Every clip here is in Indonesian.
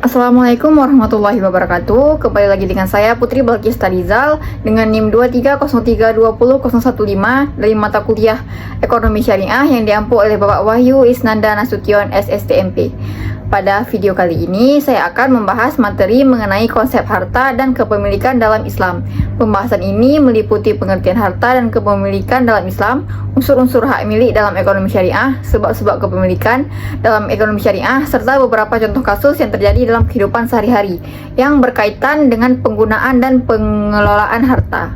Assalamualaikum warahmatullahi wabarakatuh. Kembali lagi dengan saya Putri Balkis Tarizal dengan NIM 230320015 dari mata kuliah Ekonomi Syariah yang diampu oleh Bapak Wahyu Isnanda Nasution SSTMP. Pada video kali ini saya akan membahas materi mengenai konsep harta dan kepemilikan dalam Islam. Pembahasan ini meliputi pengertian harta dan kepemilikan dalam Islam, unsur-unsur hak milik dalam ekonomi syariah, sebab-sebab kepemilikan dalam ekonomi syariah, serta beberapa contoh kasus yang terjadi dalam kehidupan sehari-hari yang berkaitan dengan penggunaan dan pengelolaan harta.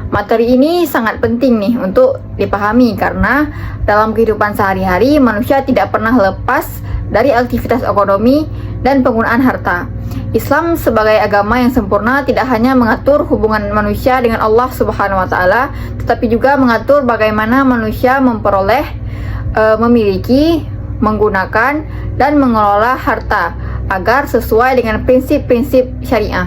Materi ini sangat penting nih untuk dipahami karena dalam kehidupan sehari-hari manusia tidak pernah lepas dari aktivitas ekonomi dan penggunaan harta. Islam sebagai agama yang sempurna tidak hanya mengatur hubungan manusia dengan Allah Subhanahu wa taala, tetapi juga mengatur bagaimana manusia memperoleh, memiliki, menggunakan dan mengelola harta agar sesuai dengan prinsip-prinsip syariah.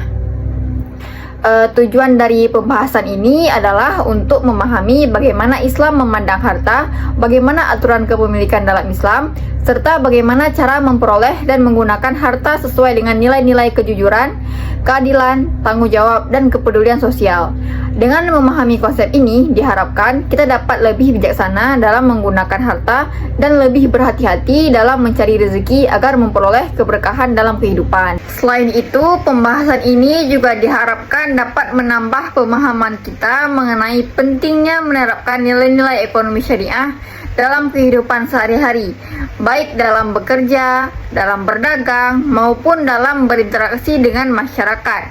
Tujuan dari pembahasan ini adalah untuk memahami bagaimana Islam memandang harta, bagaimana aturan kepemilikan dalam Islam, serta bagaimana cara memperoleh dan menggunakan harta sesuai dengan nilai-nilai kejujuran, keadilan, tanggung jawab, dan kepedulian sosial. Dengan memahami konsep ini, diharapkan kita dapat lebih bijaksana dalam menggunakan harta dan lebih berhati-hati dalam mencari rezeki agar memperoleh keberkahan dalam kehidupan. Selain itu, pembahasan ini juga diharapkan dapat menambah pemahaman kita mengenai pentingnya menerapkan nilai-nilai ekonomi syariah dalam kehidupan sehari-hari, baik dalam bekerja, dalam berdagang, maupun dalam berinteraksi dengan masyarakat.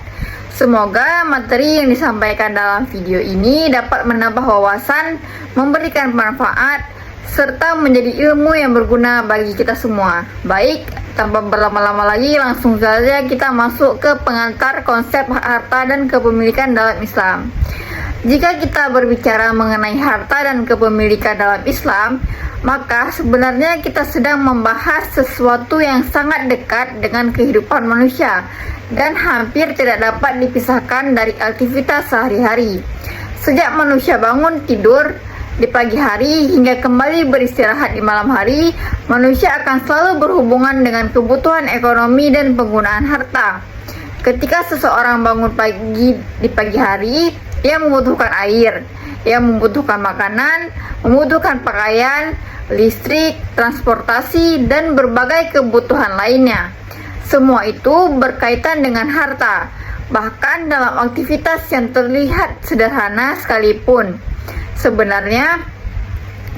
Semoga materi yang disampaikan dalam video ini dapat menambah wawasan, memberikan manfaat, serta menjadi ilmu yang berguna bagi kita semua. Baik, tanpa berlama-lama lagi, langsung saja kita masuk ke pengantar konsep harta dan kepemilikan dalam Islam. Jika kita berbicara mengenai harta dan kepemilikan dalam Islam, maka sebenarnya kita sedang membahas sesuatu yang sangat dekat dengan kehidupan manusia dan hampir tidak dapat dipisahkan dari aktivitas sehari-hari. Sejak manusia bangun tidur di pagi hari hingga kembali beristirahat di malam hari, manusia akan selalu berhubungan dengan kebutuhan ekonomi dan penggunaan harta. Ketika seseorang bangun di pagi hari, ia membutuhkan air, ia membutuhkan makanan, membutuhkan pakaian, listrik, transportasi, dan berbagai kebutuhan lainnya. Semua itu berkaitan dengan harta, bahkan dalam aktivitas yang terlihat sederhana sekalipun. Sebenarnya,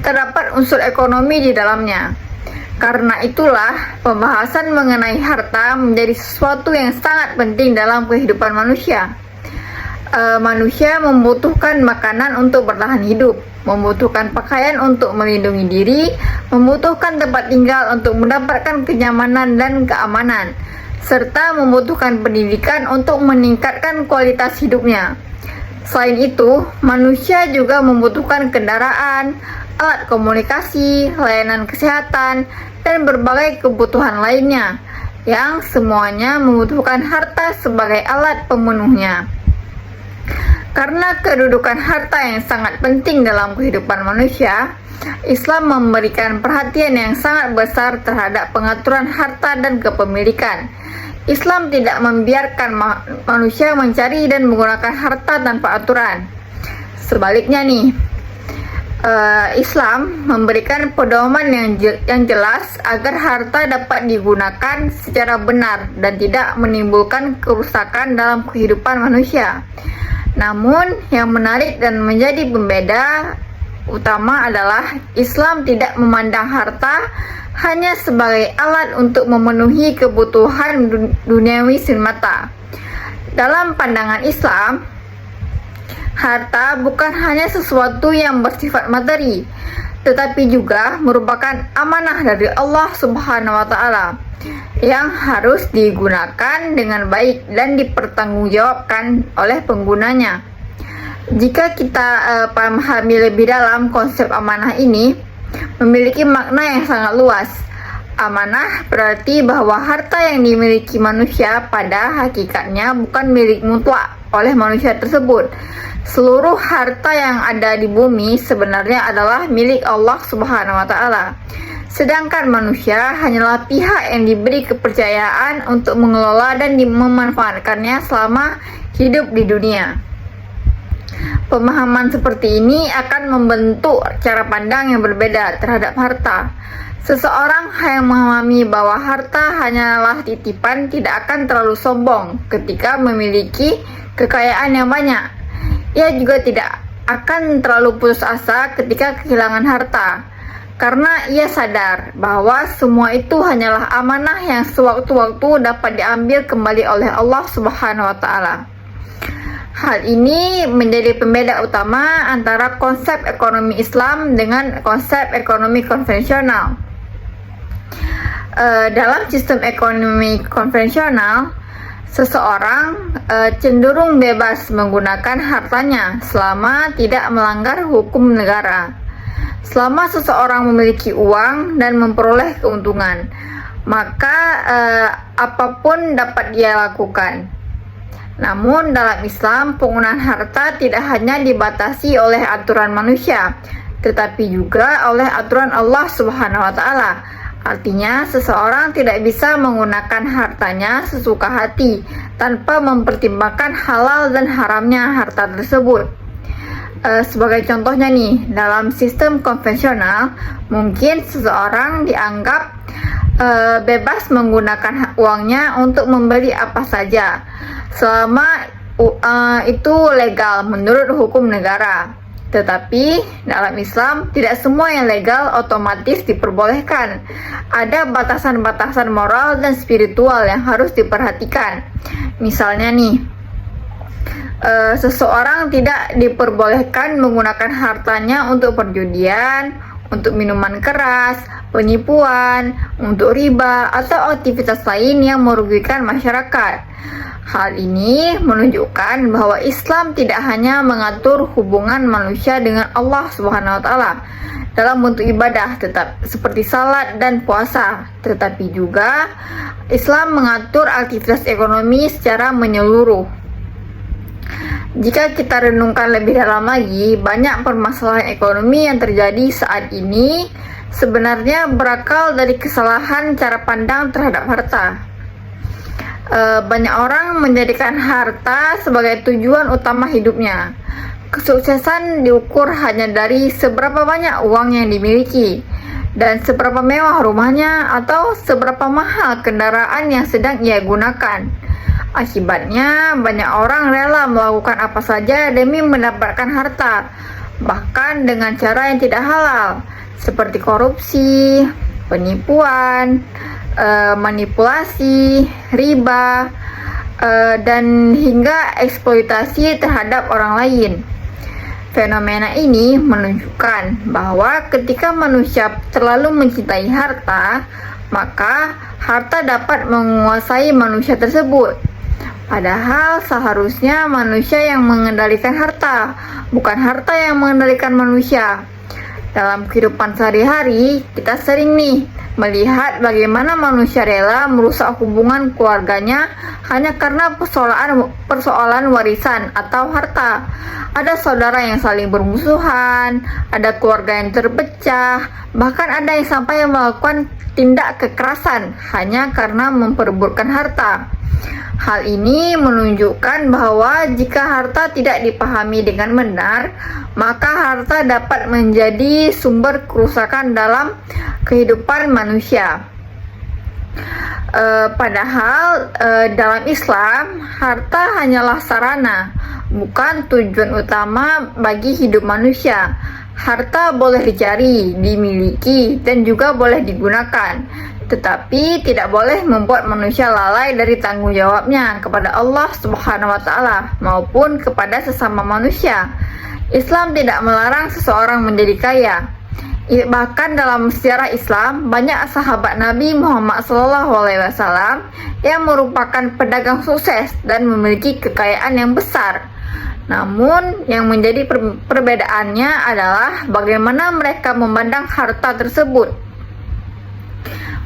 terdapat unsur ekonomi di dalamnya. Karena itulah, pembahasan mengenai harta menjadi sesuatu yang sangat penting dalam kehidupan manusia. Manusia membutuhkan makanan untuk bertahan hidup, membutuhkan pakaian untuk melindungi diri, membutuhkan tempat tinggal untuk mendapatkan kenyamanan dan keamanan, serta membutuhkan pendidikan untuk meningkatkan kualitas hidupnya. Selain itu, manusia juga membutuhkan kendaraan, alat komunikasi, layanan kesehatan, dan berbagai kebutuhan lainnya, yang semuanya membutuhkan harta sebagai alat pemenuhnya. Karena kedudukan harta yang sangat penting dalam kehidupan manusia, Islam memberikan perhatian yang sangat besar terhadap pengaturan harta dan kepemilikan. Islam tidak membiarkan manusia mencari dan menggunakan harta tanpa aturan. Sebaliknya nih, Islam memberikan pedoman yang jelas agar harta dapat digunakan secara benar dan tidak menimbulkan kerusakan dalam kehidupan manusia. Namun, yang menarik dan menjadi pembeda utama adalah Islam tidak memandang harta hanya sebagai alat untuk memenuhi kebutuhan duniawi semata. Dalam pandangan Islam, harta bukan hanya sesuatu yang bersifat materi, tetapi juga merupakan amanah dari Allah Subhanahu wa taala yang harus digunakan dengan baik dan dipertanggungjawabkan oleh penggunanya. Jika kita pahami lebih dalam konsep amanah ini, memiliki makna yang sangat luas. Amanah berarti bahwa harta yang dimiliki manusia pada hakikatnya bukan milik mutlak oleh manusia tersebut. Seluruh harta yang ada di bumi sebenarnya adalah milik Allah Subhanahu wa taala. Sedangkan manusia hanyalah pihak yang diberi kepercayaan untuk mengelola dan memanfaatkannya selama hidup di dunia. Pemahaman seperti ini akan membentuk cara pandang yang berbeda terhadap harta. Seseorang yang memahami bahwa harta hanyalah titipan tidak akan terlalu sombong ketika memiliki kekayaan yang banyak. Ia juga tidak akan terlalu putus asa ketika kehilangan harta, karena ia sadar bahwa semua itu hanyalah amanah yang sewaktu-waktu dapat diambil kembali oleh Allah Subhanahu wa Ta'ala. Hal ini menjadi pembeda utama antara konsep ekonomi Islam dengan konsep ekonomi konvensional. Dalam sistem ekonomi konvensional, seseorang cenderung bebas menggunakan hartanya selama tidak melanggar hukum negara. Selama seseorang memiliki uang dan memperoleh keuntungan, maka apapun dapat dia lakukan. Namun dalam Islam, penggunaan harta tidak hanya dibatasi oleh aturan manusia, tetapi juga oleh aturan Allah Subhanahu wa Ta'ala. Artinya, seseorang tidak bisa menggunakan hartanya sesuka hati tanpa mempertimbangkan halal dan haramnya harta tersebut. Sebagai contohnya nih, dalam sistem konvensional, mungkin seseorang dianggap bebas menggunakan uangnya untuk membeli apa saja, selama itu legal menurut hukum negara. Tetapi dalam Islam, tidak semua yang legal otomatis diperbolehkan. Ada batasan-batasan moral dan spiritual yang harus diperhatikan. Misalnya nih, seseorang tidak diperbolehkan menggunakan hartanya untuk perjudian, untuk minuman keras, penipuan, untuk riba, atau aktivitas lain yang merugikan masyarakat. Hal ini menunjukkan bahwa Islam tidak hanya mengatur hubungan manusia dengan Allah Subhanahu wa Ta'ala dalam bentuk ibadah tetap seperti salat dan puasa, tetapi juga Islam mengatur aktivitas ekonomi secara menyeluruh. Jika kita renungkan lebih dalam lagi, banyak permasalahan ekonomi yang terjadi saat ini sebenarnya berakal dari kesalahan cara pandang terhadap harta. Banyak orang menjadikan harta sebagai tujuan utama hidupnya. Kesuksesan diukur hanya dari seberapa banyak uang yang dimiliki, dan seberapa mewah rumahnya, atau seberapa mahal kendaraan yang sedang ia gunakan. Akibatnya, banyak orang rela melakukan apa saja demi mendapatkan harta, bahkan dengan cara yang tidak halal, seperti korupsi, penipuan, manipulasi, riba, dan hingga eksploitasi terhadap orang lain. Fenomena ini menunjukkan bahwa ketika manusia terlalu mencintai harta, maka harta dapat menguasai manusia tersebut. Padahal seharusnya manusia yang mengendalikan harta, bukan harta yang mengendalikan manusia. Dalam kehidupan sehari-hari, kita sering nih melihat bagaimana manusia rela merusak hubungan keluarganya hanya karena persoalan warisan atau harta. Ada saudara yang saling bermusuhan, ada keluarga yang terpecah, bahkan ada yang sampai melakukan tindak kekerasan hanya karena memperebutkan harta. Hal ini menunjukkan bahwa jika harta tidak dipahami dengan benar, maka harta dapat menjadi sumber kerusakan dalam kehidupan manusia. Padahal dalam Islam, harta hanyalah sarana, bukan tujuan utama bagi hidup manusia. Harta boleh dicari, dimiliki, dan juga boleh digunakan, tetapi tidak boleh membuat manusia lalai dari tanggung jawabnya kepada Allah Subhanahu wa Ta'ala maupun kepada sesama manusia. Islam tidak melarang seseorang menjadi kaya. Bahkan dalam sejarah Islam, banyak sahabat Nabi Muhammad SAW yang merupakan pedagang sukses dan memiliki kekayaan yang besar. Namun, yang menjadi perbedaannya adalah bagaimana mereka memandang harta tersebut.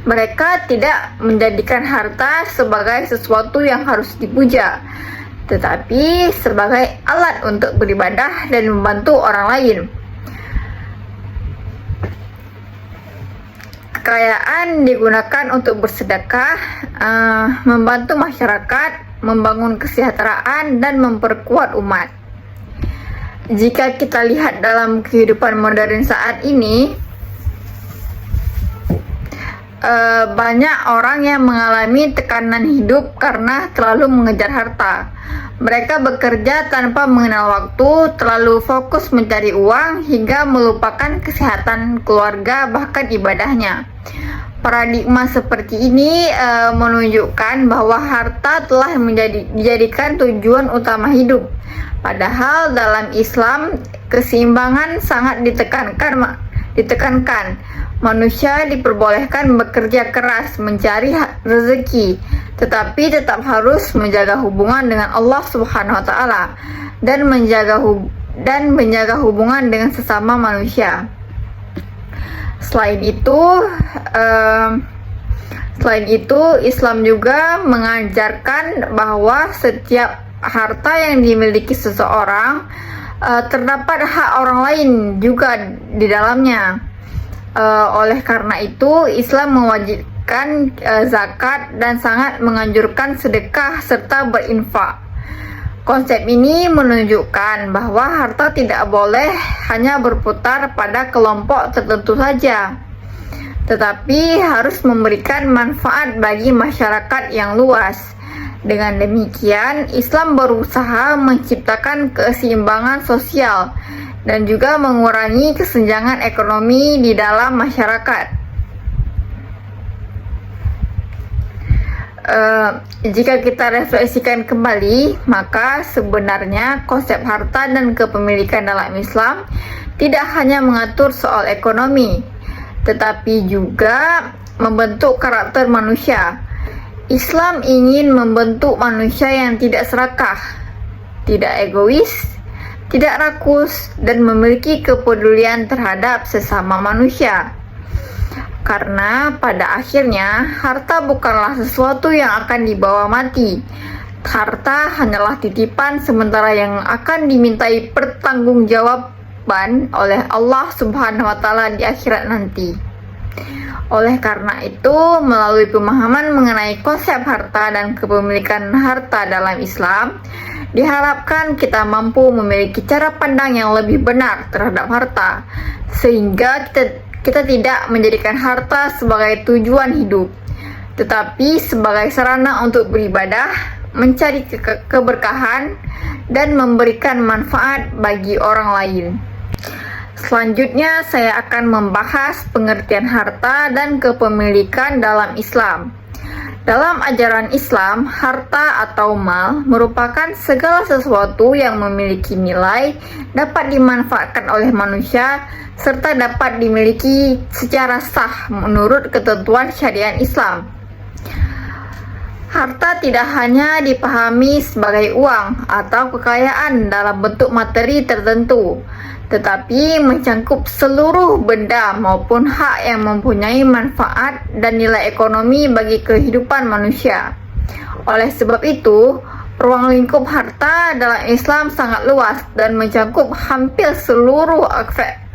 Mereka tidak menjadikan harta sebagai sesuatu yang harus dipuja, tetapi sebagai alat untuk beribadah dan membantu orang lain. Kekayaan digunakan untuk bersedekah, membantu masyarakat, membangun kesejahteraan, dan memperkuat umat. Jika kita lihat dalam kehidupan modern saat ini, banyak orang yang mengalami tekanan hidup karena terlalu mengejar harta. Mereka bekerja tanpa mengenal waktu, terlalu fokus mencari uang hingga melupakan kesehatan keluarga bahkan ibadahnya. Paradigma seperti ini menunjukkan bahwa harta telah dijadikan tujuan utama hidup. Padahal dalam Islam keseimbangan sangat ditekankan. Manusia diperbolehkan bekerja keras mencari rezeki, tetapi tetap harus menjaga hubungan dengan Allah Subhanahu wa taala dan menjaga hubungan dengan sesama manusia. Selain itu, Islam juga mengajarkan bahwa setiap harta yang dimiliki seseorang terdapat hak orang lain juga di dalamnya. Oleh karena itu, Islam mewajibkan zakat dan sangat menganjurkan sedekah serta berinfak. Konsep ini menunjukkan bahwa harta tidak boleh hanya berputar pada kelompok tertentu saja, tetapi harus memberikan manfaat bagi masyarakat yang luas. Dengan demikian, Islam berusaha menciptakan keseimbangan sosial dan juga mengurangi kesenjangan ekonomi di dalam masyarakat. Jika kita refleksikan kembali, maka sebenarnya konsep harta dan kepemilikan dalam Islam tidak hanya mengatur soal ekonomi, tetapi juga membentuk karakter manusia. Islam ingin membentuk manusia yang tidak serakah, tidak egois, tidak rakus, dan memiliki kepedulian terhadap sesama manusia. Karena pada akhirnya, harta bukanlah sesuatu yang akan dibawa mati. Harta hanyalah titipan sementara yang akan dimintai pertanggungjawaban oleh Allah Subhanahu wa taala di akhirat nanti. Oleh karena itu, melalui pemahaman mengenai konsep harta dan kepemilikan harta dalam Islam, diharapkan kita mampu memiliki cara pandang yang lebih benar terhadap harta, sehingga kita tidak menjadikan harta sebagai tujuan hidup, tetapi sebagai sarana untuk beribadah, mencari keberkahan, dan memberikan manfaat bagi orang lain. Selanjutnya, saya akan membahas pengertian harta dan kepemilikan dalam Islam. Dalam ajaran Islam, harta atau mal merupakan segala sesuatu yang memiliki nilai, dapat dimanfaatkan oleh manusia, serta dapat dimiliki secara sah menurut ketentuan syariat Islam. Harta tidak hanya dipahami sebagai uang atau kekayaan dalam bentuk materi tertentu, tetapi mencangkup seluruh benda maupun hak yang mempunyai manfaat dan nilai ekonomi bagi kehidupan manusia. Oleh sebab itu, ruang lingkup harta dalam Islam sangat luas dan mencangkup hampir seluruh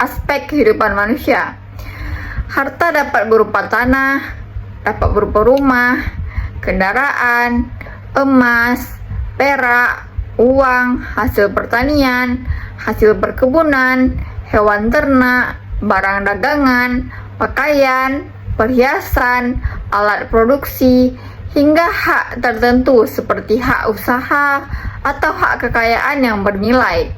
aspek kehidupan manusia. Harta dapat berupa tanah, dapat berupa rumah, kendaraan, emas, perak, uang, hasil pertanian, hasil perkebunan, hewan ternak, barang dagangan, pakaian, perhiasan, alat produksi, hingga hak tertentu seperti hak usaha atau hak kekayaan yang bernilai.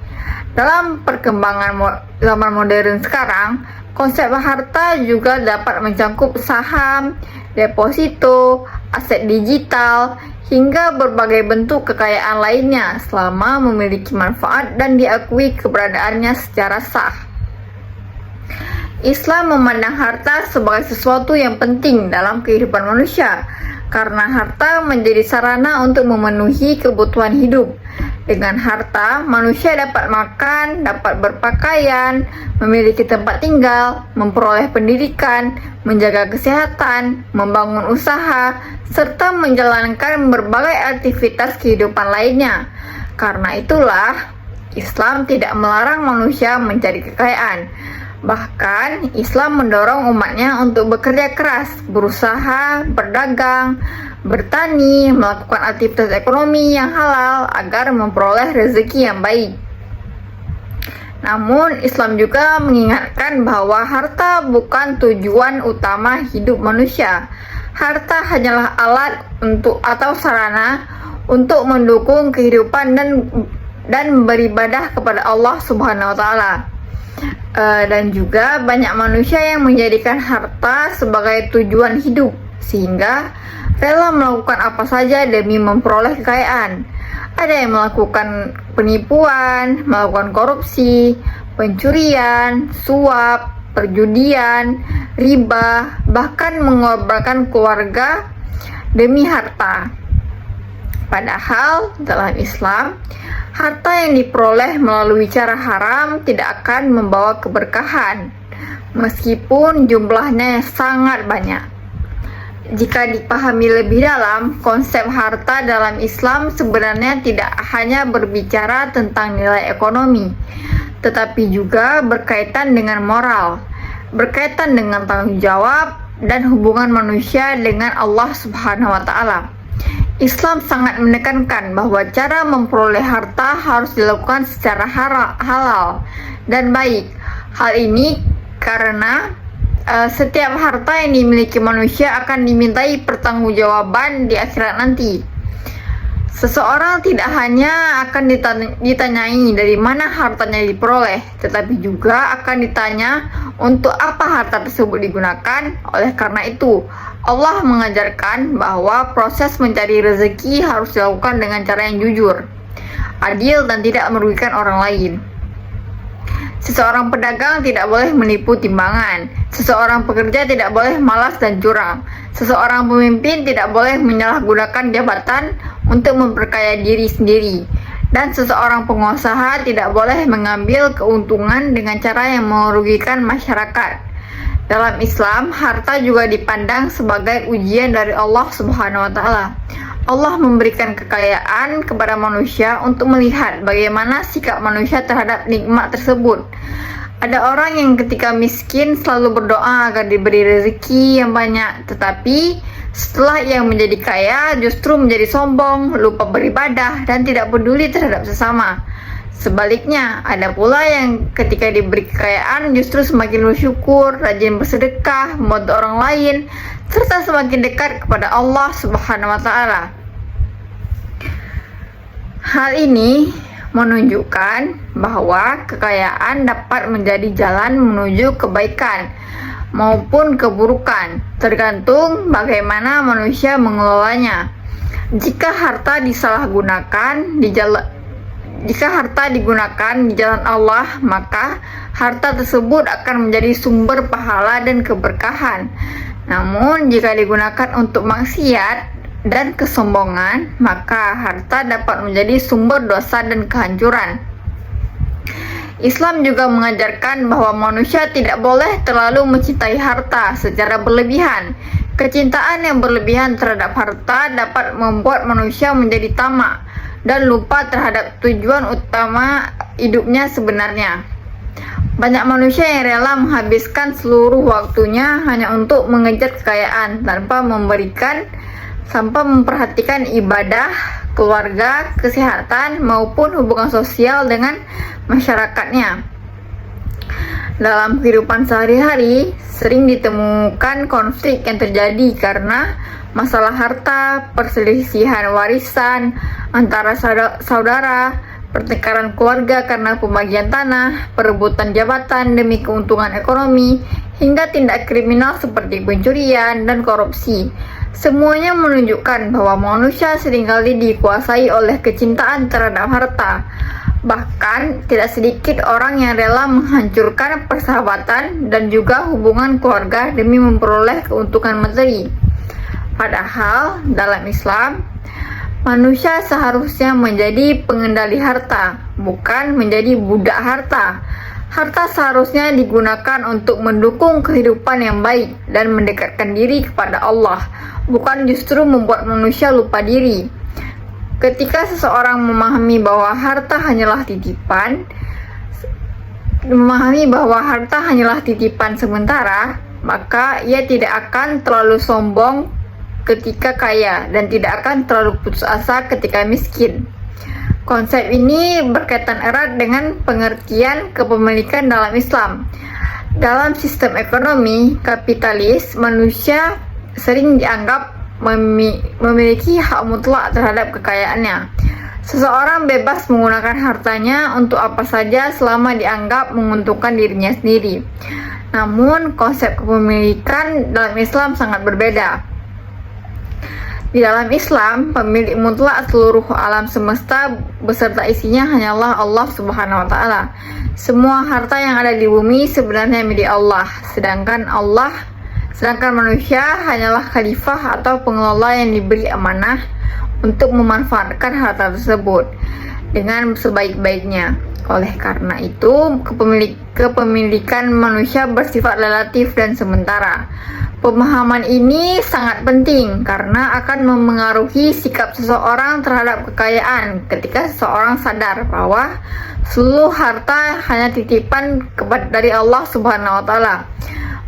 Dalam perkembangan zaman modern sekarang, konsep harta juga dapat mencangkup saham, deposito, aset digital, hingga berbagai bentuk kekayaan lainnya selama memiliki manfaat dan diakui keberadaannya secara sah. Islam memandang harta sebagai sesuatu yang penting dalam kehidupan manusia karena harta menjadi sarana untuk memenuhi kebutuhan hidup. Dengan harta, manusia dapat makan, dapat berpakaian, memiliki tempat tinggal, memperoleh pendidikan, menjaga kesehatan, membangun usaha, serta menjalankan berbagai aktivitas kehidupan lainnya. Karena itulah, Islam tidak melarang manusia mencari kekayaan. Bahkan Islam mendorong umatnya untuk bekerja keras, berusaha, berdagang, bertani, melakukan aktivitas ekonomi yang halal agar memperoleh rezeki yang baik. Namun Islam juga mengingatkan bahwa harta bukan tujuan utama hidup manusia. Harta hanyalah alat atau sarana untuk mendukung kehidupan dan beribadah kepada Allah Subhanahu wa taala. Dan juga banyak manusia yang menjadikan harta sebagai tujuan hidup sehingga rela melakukan apa saja demi memperoleh kekayaan. Ada yang melakukan penipuan, melakukan korupsi, pencurian, suap, perjudian, riba, bahkan mengorbankan keluarga demi harta. Padahal dalam Islam, harta yang diperoleh melalui cara haram tidak akan membawa keberkahan, meskipun jumlahnya sangat banyak. Jika dipahami lebih dalam, konsep harta dalam Islam sebenarnya tidak hanya berbicara tentang nilai ekonomi, tetapi juga berkaitan dengan moral, berkaitan dengan tanggung jawab, dan hubungan manusia dengan Allah Subhanahu wa taala. Islam sangat menekankan bahwa cara memperoleh harta harus dilakukan secara halal dan baik. Hal ini karena setiap harta yang dimiliki manusia akan dimintai pertanggungjawaban di akhirat nanti. Seseorang tidak hanya akan ditanyai dari mana hartanya diperoleh, tetapi juga akan ditanya untuk apa harta tersebut digunakan. Oleh karena itu, Allah mengajarkan bahwa proses mencari rezeki harus dilakukan dengan cara yang jujur, adil, dan tidak merugikan orang lain. Seseorang pedagang tidak boleh menipu timbangan. Seseorang pekerja tidak boleh malas dan curang. Seseorang pemimpin tidak boleh menyalahgunakan jabatan untuk memperkaya diri sendiri. Dan seseorang pengusaha tidak boleh mengambil keuntungan dengan cara yang merugikan masyarakat. Dalam Islam, harta juga dipandang sebagai ujian dari Allah Subhanahu wa taala. Allah memberikan kekayaan kepada manusia untuk melihat bagaimana sikap manusia terhadap nikmat tersebut. Ada orang yang ketika miskin selalu berdoa agar diberi rezeki yang banyak, tetapi setelah ia menjadi kaya justru menjadi sombong, lupa beribadah, dan tidak peduli terhadap sesama. Sebaliknya, ada pula yang ketika diberi kekayaan justru semakin bersyukur, rajin bersedekah, membantu orang lain, serta semakin dekat kepada Allah Subhanahu wa taala. Hal ini menunjukkan bahwa kekayaan dapat menjadi jalan menuju kebaikan maupun keburukan, tergantung bagaimana manusia mengelolanya. Jika harta digunakan di jalan Allah, maka harta tersebut akan menjadi sumber pahala dan keberkahan. Namun, jika digunakan untuk maksiat dan kesombongan, maka harta dapat menjadi sumber dosa dan kehancuran. Islam juga mengajarkan bahwa manusia tidak boleh terlalu mencintai harta secara berlebihan. Kecintaan yang berlebihan terhadap harta dapat membuat manusia menjadi tamak dan lupa terhadap tujuan utama hidupnya sebenarnya. Banyak manusia yang rela menghabiskan seluruh waktunya hanya untuk mengejar kekayaan tanpa memperhatikan ibadah, keluarga, kesehatan, maupun hubungan sosial dengan masyarakatnya. Dalam kehidupan sehari-hari, sering ditemukan konflik yang terjadi karena masalah harta, perselisihan warisan antara saudara, pertengkaran keluarga karena pembagian tanah, perebutan jabatan demi keuntungan ekonomi, hingga tindak kriminal seperti pencurian dan korupsi. Semuanya menunjukkan bahwa manusia seringkali dikuasai oleh kecintaan terhadap harta. Bahkan, tidak sedikit orang yang rela menghancurkan persahabatan dan juga hubungan keluarga demi memperoleh keuntungan materi. Padahal, dalam Islam, manusia seharusnya menjadi pengendali harta, bukan menjadi budak harta. Harta seharusnya digunakan untuk mendukung kehidupan yang baik dan mendekatkan diri kepada Allah, bukan justru membuat manusia lupa diri. Ketika seseorang memahami bahwa harta hanyalah titipan, memahami bahwa harta hanyalah titipan sementara, maka ia tidak akan terlalu sombong ketika kaya dan tidak akan terlalu putus asa ketika miskin. Konsep ini berkaitan erat dengan pengertian kepemilikan dalam Islam. Dalam sistem ekonomi kapitalis, manusia sering dianggap memiliki hak mutlak terhadap kekayaannya. Seseorang bebas menggunakan hartanya untuk apa saja selama dianggap menguntungkan dirinya sendiri. Namun, konsep kepemilikan dalam Islam sangat berbeda. Di dalam Islam, pemilik mutlak seluruh alam semesta beserta isinya hanyalah Allah Subhanahu wa taala. Semua harta yang ada di bumi sebenarnya milik Allah, sedangkan manusia hanyalah khalifah atau pengelola yang diberi amanah untuk memanfaatkan harta tersebut dengan sebaik-baiknya. Oleh karena itu, kepemilikan manusia bersifat relatif dan sementara. Pemahaman ini sangat penting karena akan memengaruhi sikap seseorang terhadap kekayaan ketika seseorang sadar bahwa seluruh harta hanya titipan dari Allah Subhanahu wa taala.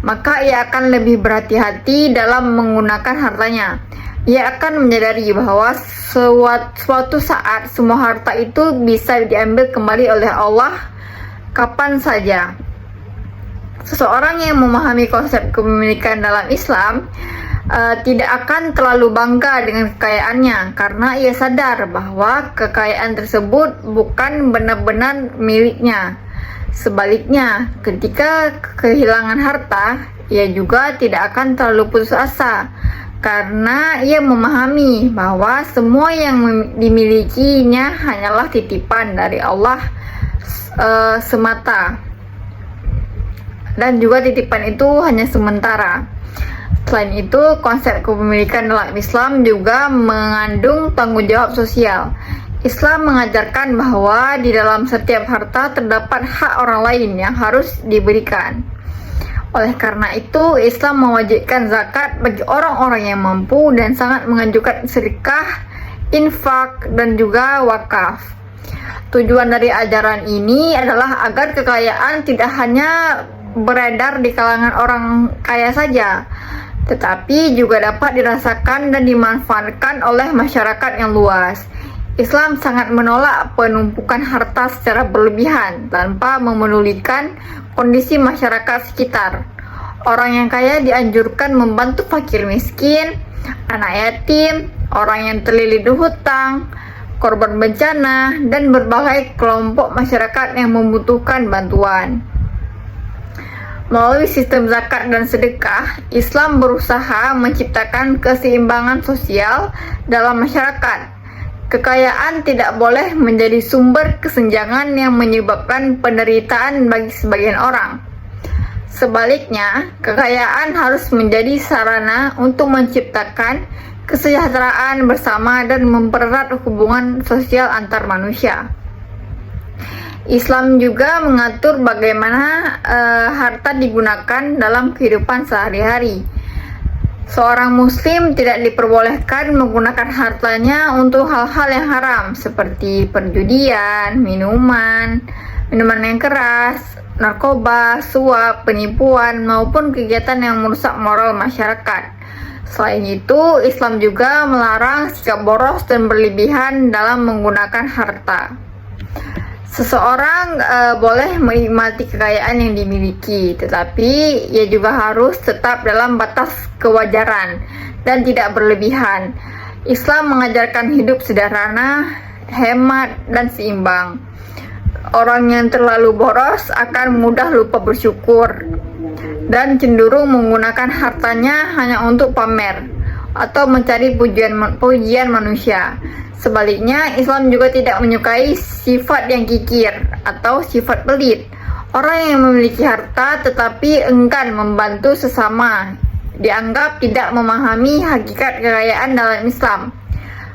Maka ia akan lebih berhati-hati dalam menggunakan hartanya. Ia akan menyadari bahwa suatu saat semua harta itu bisa diambil kembali oleh Allah kapan saja. Seseorang yang memahami konsep kepemilikan dalam Islam tidak akan terlalu bangga dengan kekayaannya karena ia sadar bahwa kekayaan tersebut bukan benar-benar miliknya. Sebaliknya, ketika kehilangan harta, ia juga tidak akan terlalu putus asa karena ia memahami bahwa semua yang dimilikinya hanyalah titipan dari Allah semata, dan juga titipan itu hanya sementara. Selain itu, konsep kepemilikan dalam Islam juga mengandung tanggung jawab sosial. Islam mengajarkan bahwa di dalam setiap harta terdapat hak orang lain yang harus diberikan. Oleh karena itu, Islam mewajibkan zakat bagi orang-orang yang mampu dan sangat menganjurkan sedekah, infak, dan juga wakaf. Tujuan dari ajaran ini adalah agar kekayaan tidak hanya beredar di kalangan orang kaya saja, tetapi juga dapat dirasakan dan dimanfaatkan oleh masyarakat yang luas. Islam sangat menolak penumpukan harta secara berlebihan tanpa memedulikan kondisi masyarakat sekitar. Orang yang kaya dianjurkan membantu fakir miskin, anak yatim, orang yang terlilit hutang, korban bencana, dan berbagai kelompok masyarakat yang membutuhkan bantuan. Melalui sistem zakat dan sedekah, Islam berusaha menciptakan keseimbangan sosial dalam masyarakat. Kekayaan tidak boleh menjadi sumber kesenjangan yang menyebabkan penderitaan bagi sebagian orang. Sebaliknya, kekayaan harus menjadi sarana untuk menciptakan kesejahteraan bersama dan mempererat hubungan sosial antar manusia. Islam juga mengatur bagaimana harta digunakan dalam kehidupan sehari-hari. Seorang muslim tidak diperbolehkan menggunakan hartanya untuk hal-hal yang haram seperti perjudian, minuman yang keras, narkoba, suap, penipuan, maupun kegiatan yang merusak moral masyarakat. Selain itu, Islam juga melarang sikap boros dan berlebihan dalam menggunakan harta. Seseorang boleh menikmati kekayaan yang dimiliki, tetapi ia juga harus tetap dalam batas kewajaran dan tidak berlebihan. Islam mengajarkan hidup sederhana, hemat, dan seimbang. Orang yang terlalu boros akan mudah lupa bersyukur dan cenderung menggunakan hartanya hanya untuk pamer atau mencari pujian manusia. Sebaliknya, Islam juga tidak menyukai sifat yang kikir atau sifat pelit. Orang yang memiliki harta tetapi enggan membantu sesama dianggap tidak memahami hakikat kekayaan dalam Islam.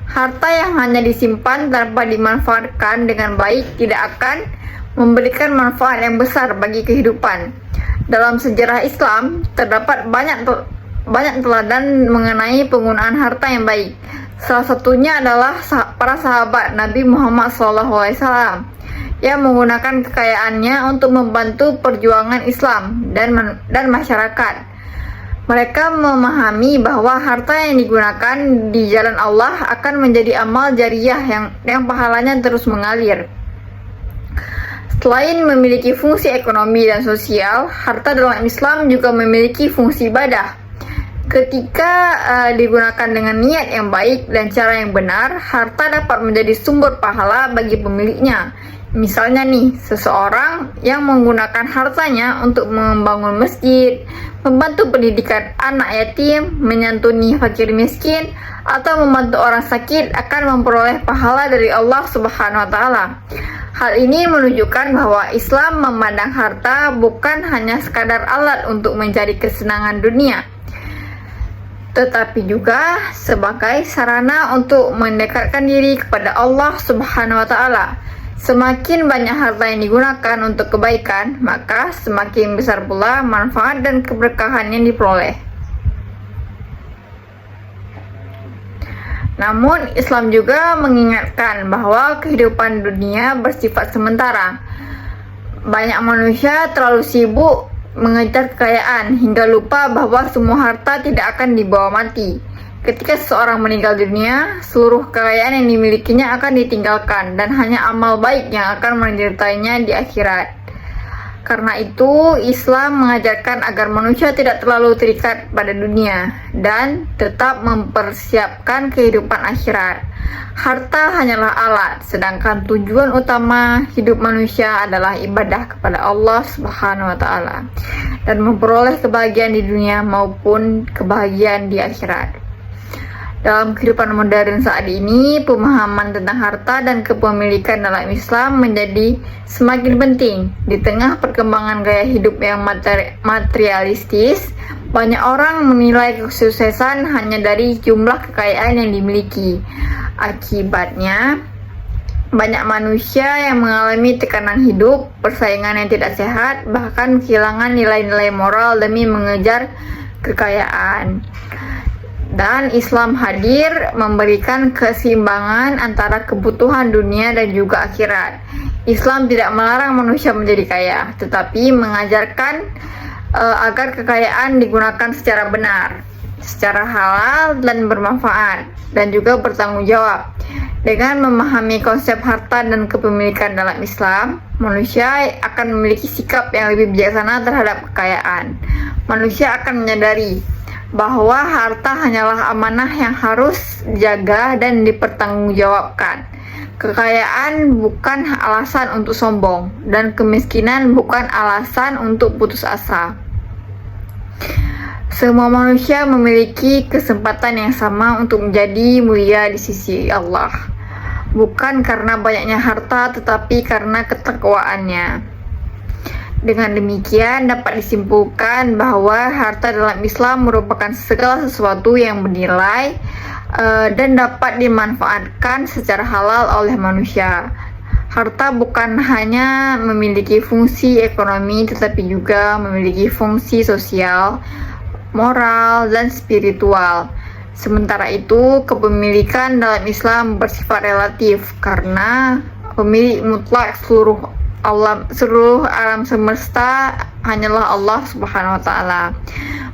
Harta yang hanya disimpan tanpa dimanfaatkan dengan baik tidak akan memberikan manfaat yang besar bagi kehidupan. Dalam sejarah Islam, terdapat banyak teladan mengenai penggunaan harta yang baik. Salah satunya adalah para sahabat Nabi Muhammad SAW yang menggunakan kekayaannya untuk membantu perjuangan Islam dan masyarakat. Mereka memahami bahwa harta yang digunakan di jalan Allah akan menjadi amal jariah yang pahalanya terus mengalir. Selain memiliki fungsi ekonomi dan sosial, harta dalam Islam juga memiliki fungsi ibadah. Ketika digunakan dengan niat yang baik dan cara yang benar, harta dapat menjadi sumber pahala bagi pemiliknya. Misalnya nih, seseorang yang menggunakan hartanya untuk membangun masjid, membantu pendidikan anak yatim, menyantuni fakir miskin, atau membantu orang sakit akan memperoleh pahala dari Allah Subhanahu wa Ta'ala. Hal ini menunjukkan bahwa Islam memandang harta bukan hanya sekadar alat untuk mencari kesenangan dunia, tetapi juga sebagai sarana untuk mendekatkan diri kepada Allah Subhanahu wa Ta'ala. Semakin banyak harta yang digunakan untuk kebaikan, maka semakin besar pula manfaat dan keberkahan yang diperoleh. Namun, Islam juga mengingatkan bahwa kehidupan dunia bersifat sementara. Banyak manusia terlalu sibuk mengejar kekayaan hingga lupa bahwa semua harta tidak akan dibawa mati. Ketika seseorang meninggal dunia, seluruh kekayaan yang dimilikinya akan ditinggalkan dan hanya amal baik yang akan menyertainya di akhirat. Karena itu, Islam mengajarkan agar manusia tidak terlalu terikat pada dunia dan tetap mempersiapkan kehidupan akhirat. Harta hanyalah alat, sedangkan tujuan utama hidup manusia adalah ibadah kepada Allah Subhanahu wa Ta'ala dan memperoleh kebahagiaan di dunia maupun kebahagiaan di akhirat. Dalam kehidupan modern saat ini, pemahaman tentang harta dan kepemilikan dalam Islam menjadi semakin penting. Di tengah perkembangan gaya hidup yang materialistis, banyak orang menilai kesuksesan hanya dari jumlah kekayaan yang dimiliki. Akibatnya, banyak manusia yang mengalami tekanan hidup, persaingan yang tidak sehat, bahkan kehilangan nilai-nilai moral demi mengejar kekayaan. Dan Islam hadir memberikan keseimbangan antara kebutuhan dunia dan juga akhirat. Islam tidak melarang manusia menjadi kaya, tetapi mengajarkan agar kekayaan digunakan secara benar, secara halal dan bermanfaat, dan juga bertanggung jawab. Dengan memahami konsep harta dan kepemilikan dalam Islam, manusia akan memiliki sikap yang lebih bijaksana terhadap kekayaan. Manusia akan menyadari bahwa harta hanyalah amanah yang harus dijaga dan dipertanggungjawabkan. Kekayaan bukan alasan untuk sombong, dan kemiskinan bukan alasan untuk putus asa. Semua manusia memiliki kesempatan yang sama untuk menjadi mulia di sisi Allah, bukan karena banyaknya harta, tetapi karena ketakwaannya. Dengan demikian dapat disimpulkan bahwa harta dalam Islam merupakan segala sesuatu yang bernilai dan dapat dimanfaatkan secara halal oleh manusia. Harta bukan hanya memiliki fungsi ekonomi, tetapi juga memiliki fungsi sosial, moral, dan spiritual. Sementara itu, kepemilikan dalam Islam bersifat relatif karena pemilik mutlak seluruh alam semesta hanyalah Allah Subhanahu wa Ta'ala.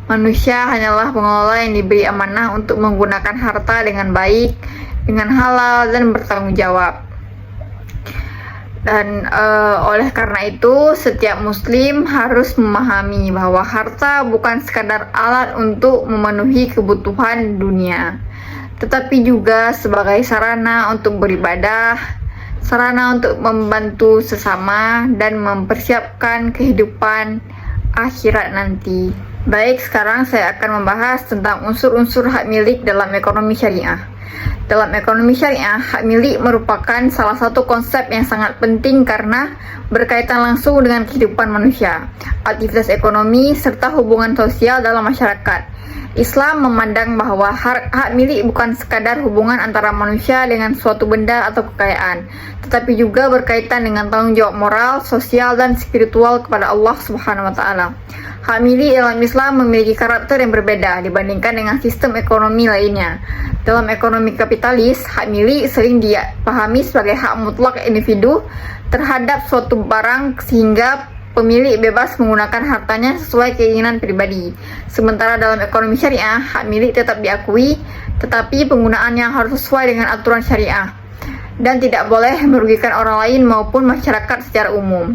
Manusia hanyalah pengelola yang diberi amanah untuk menggunakan harta dengan baik, dengan halal, dan bertanggung jawab. Dan oleh karena itu, setiap muslim harus memahami bahwa harta bukan sekadar alat untuk memenuhi kebutuhan dunia, tetapi juga sebagai sarana untuk beribadah, sarana untuk membantu sesama, dan mempersiapkan kehidupan akhirat nanti. Baik, sekarang saya akan membahas tentang unsur-unsur hak milik dalam ekonomi syariah. Dalam ekonomi syariah, hak milik merupakan salah satu konsep yang sangat penting karena berkaitan langsung dengan kehidupan manusia, aktivitas ekonomi, serta hubungan sosial dalam masyarakat. Islam memandang bahwa hak milik bukan sekadar hubungan antara manusia dengan suatu benda atau kekayaan, tetapi juga berkaitan dengan tanggung jawab moral, sosial, dan spiritual kepada Allah Subhanahu wa Ta'ala. Hak milik dalam Islam memiliki karakter yang berbeda dibandingkan dengan sistem ekonomi lainnya. Dalam ekonomi kapitalis, hak milik sering dipahami sebagai hak mutlak individu terhadap suatu barang sehingga pemilik bebas menggunakan hartanya sesuai keinginan pribadi. Sementara dalam ekonomi syariah, hak milik tetap diakui, tetapi penggunaannya harus sesuai dengan aturan syariah dan tidak boleh merugikan orang lain maupun masyarakat secara umum.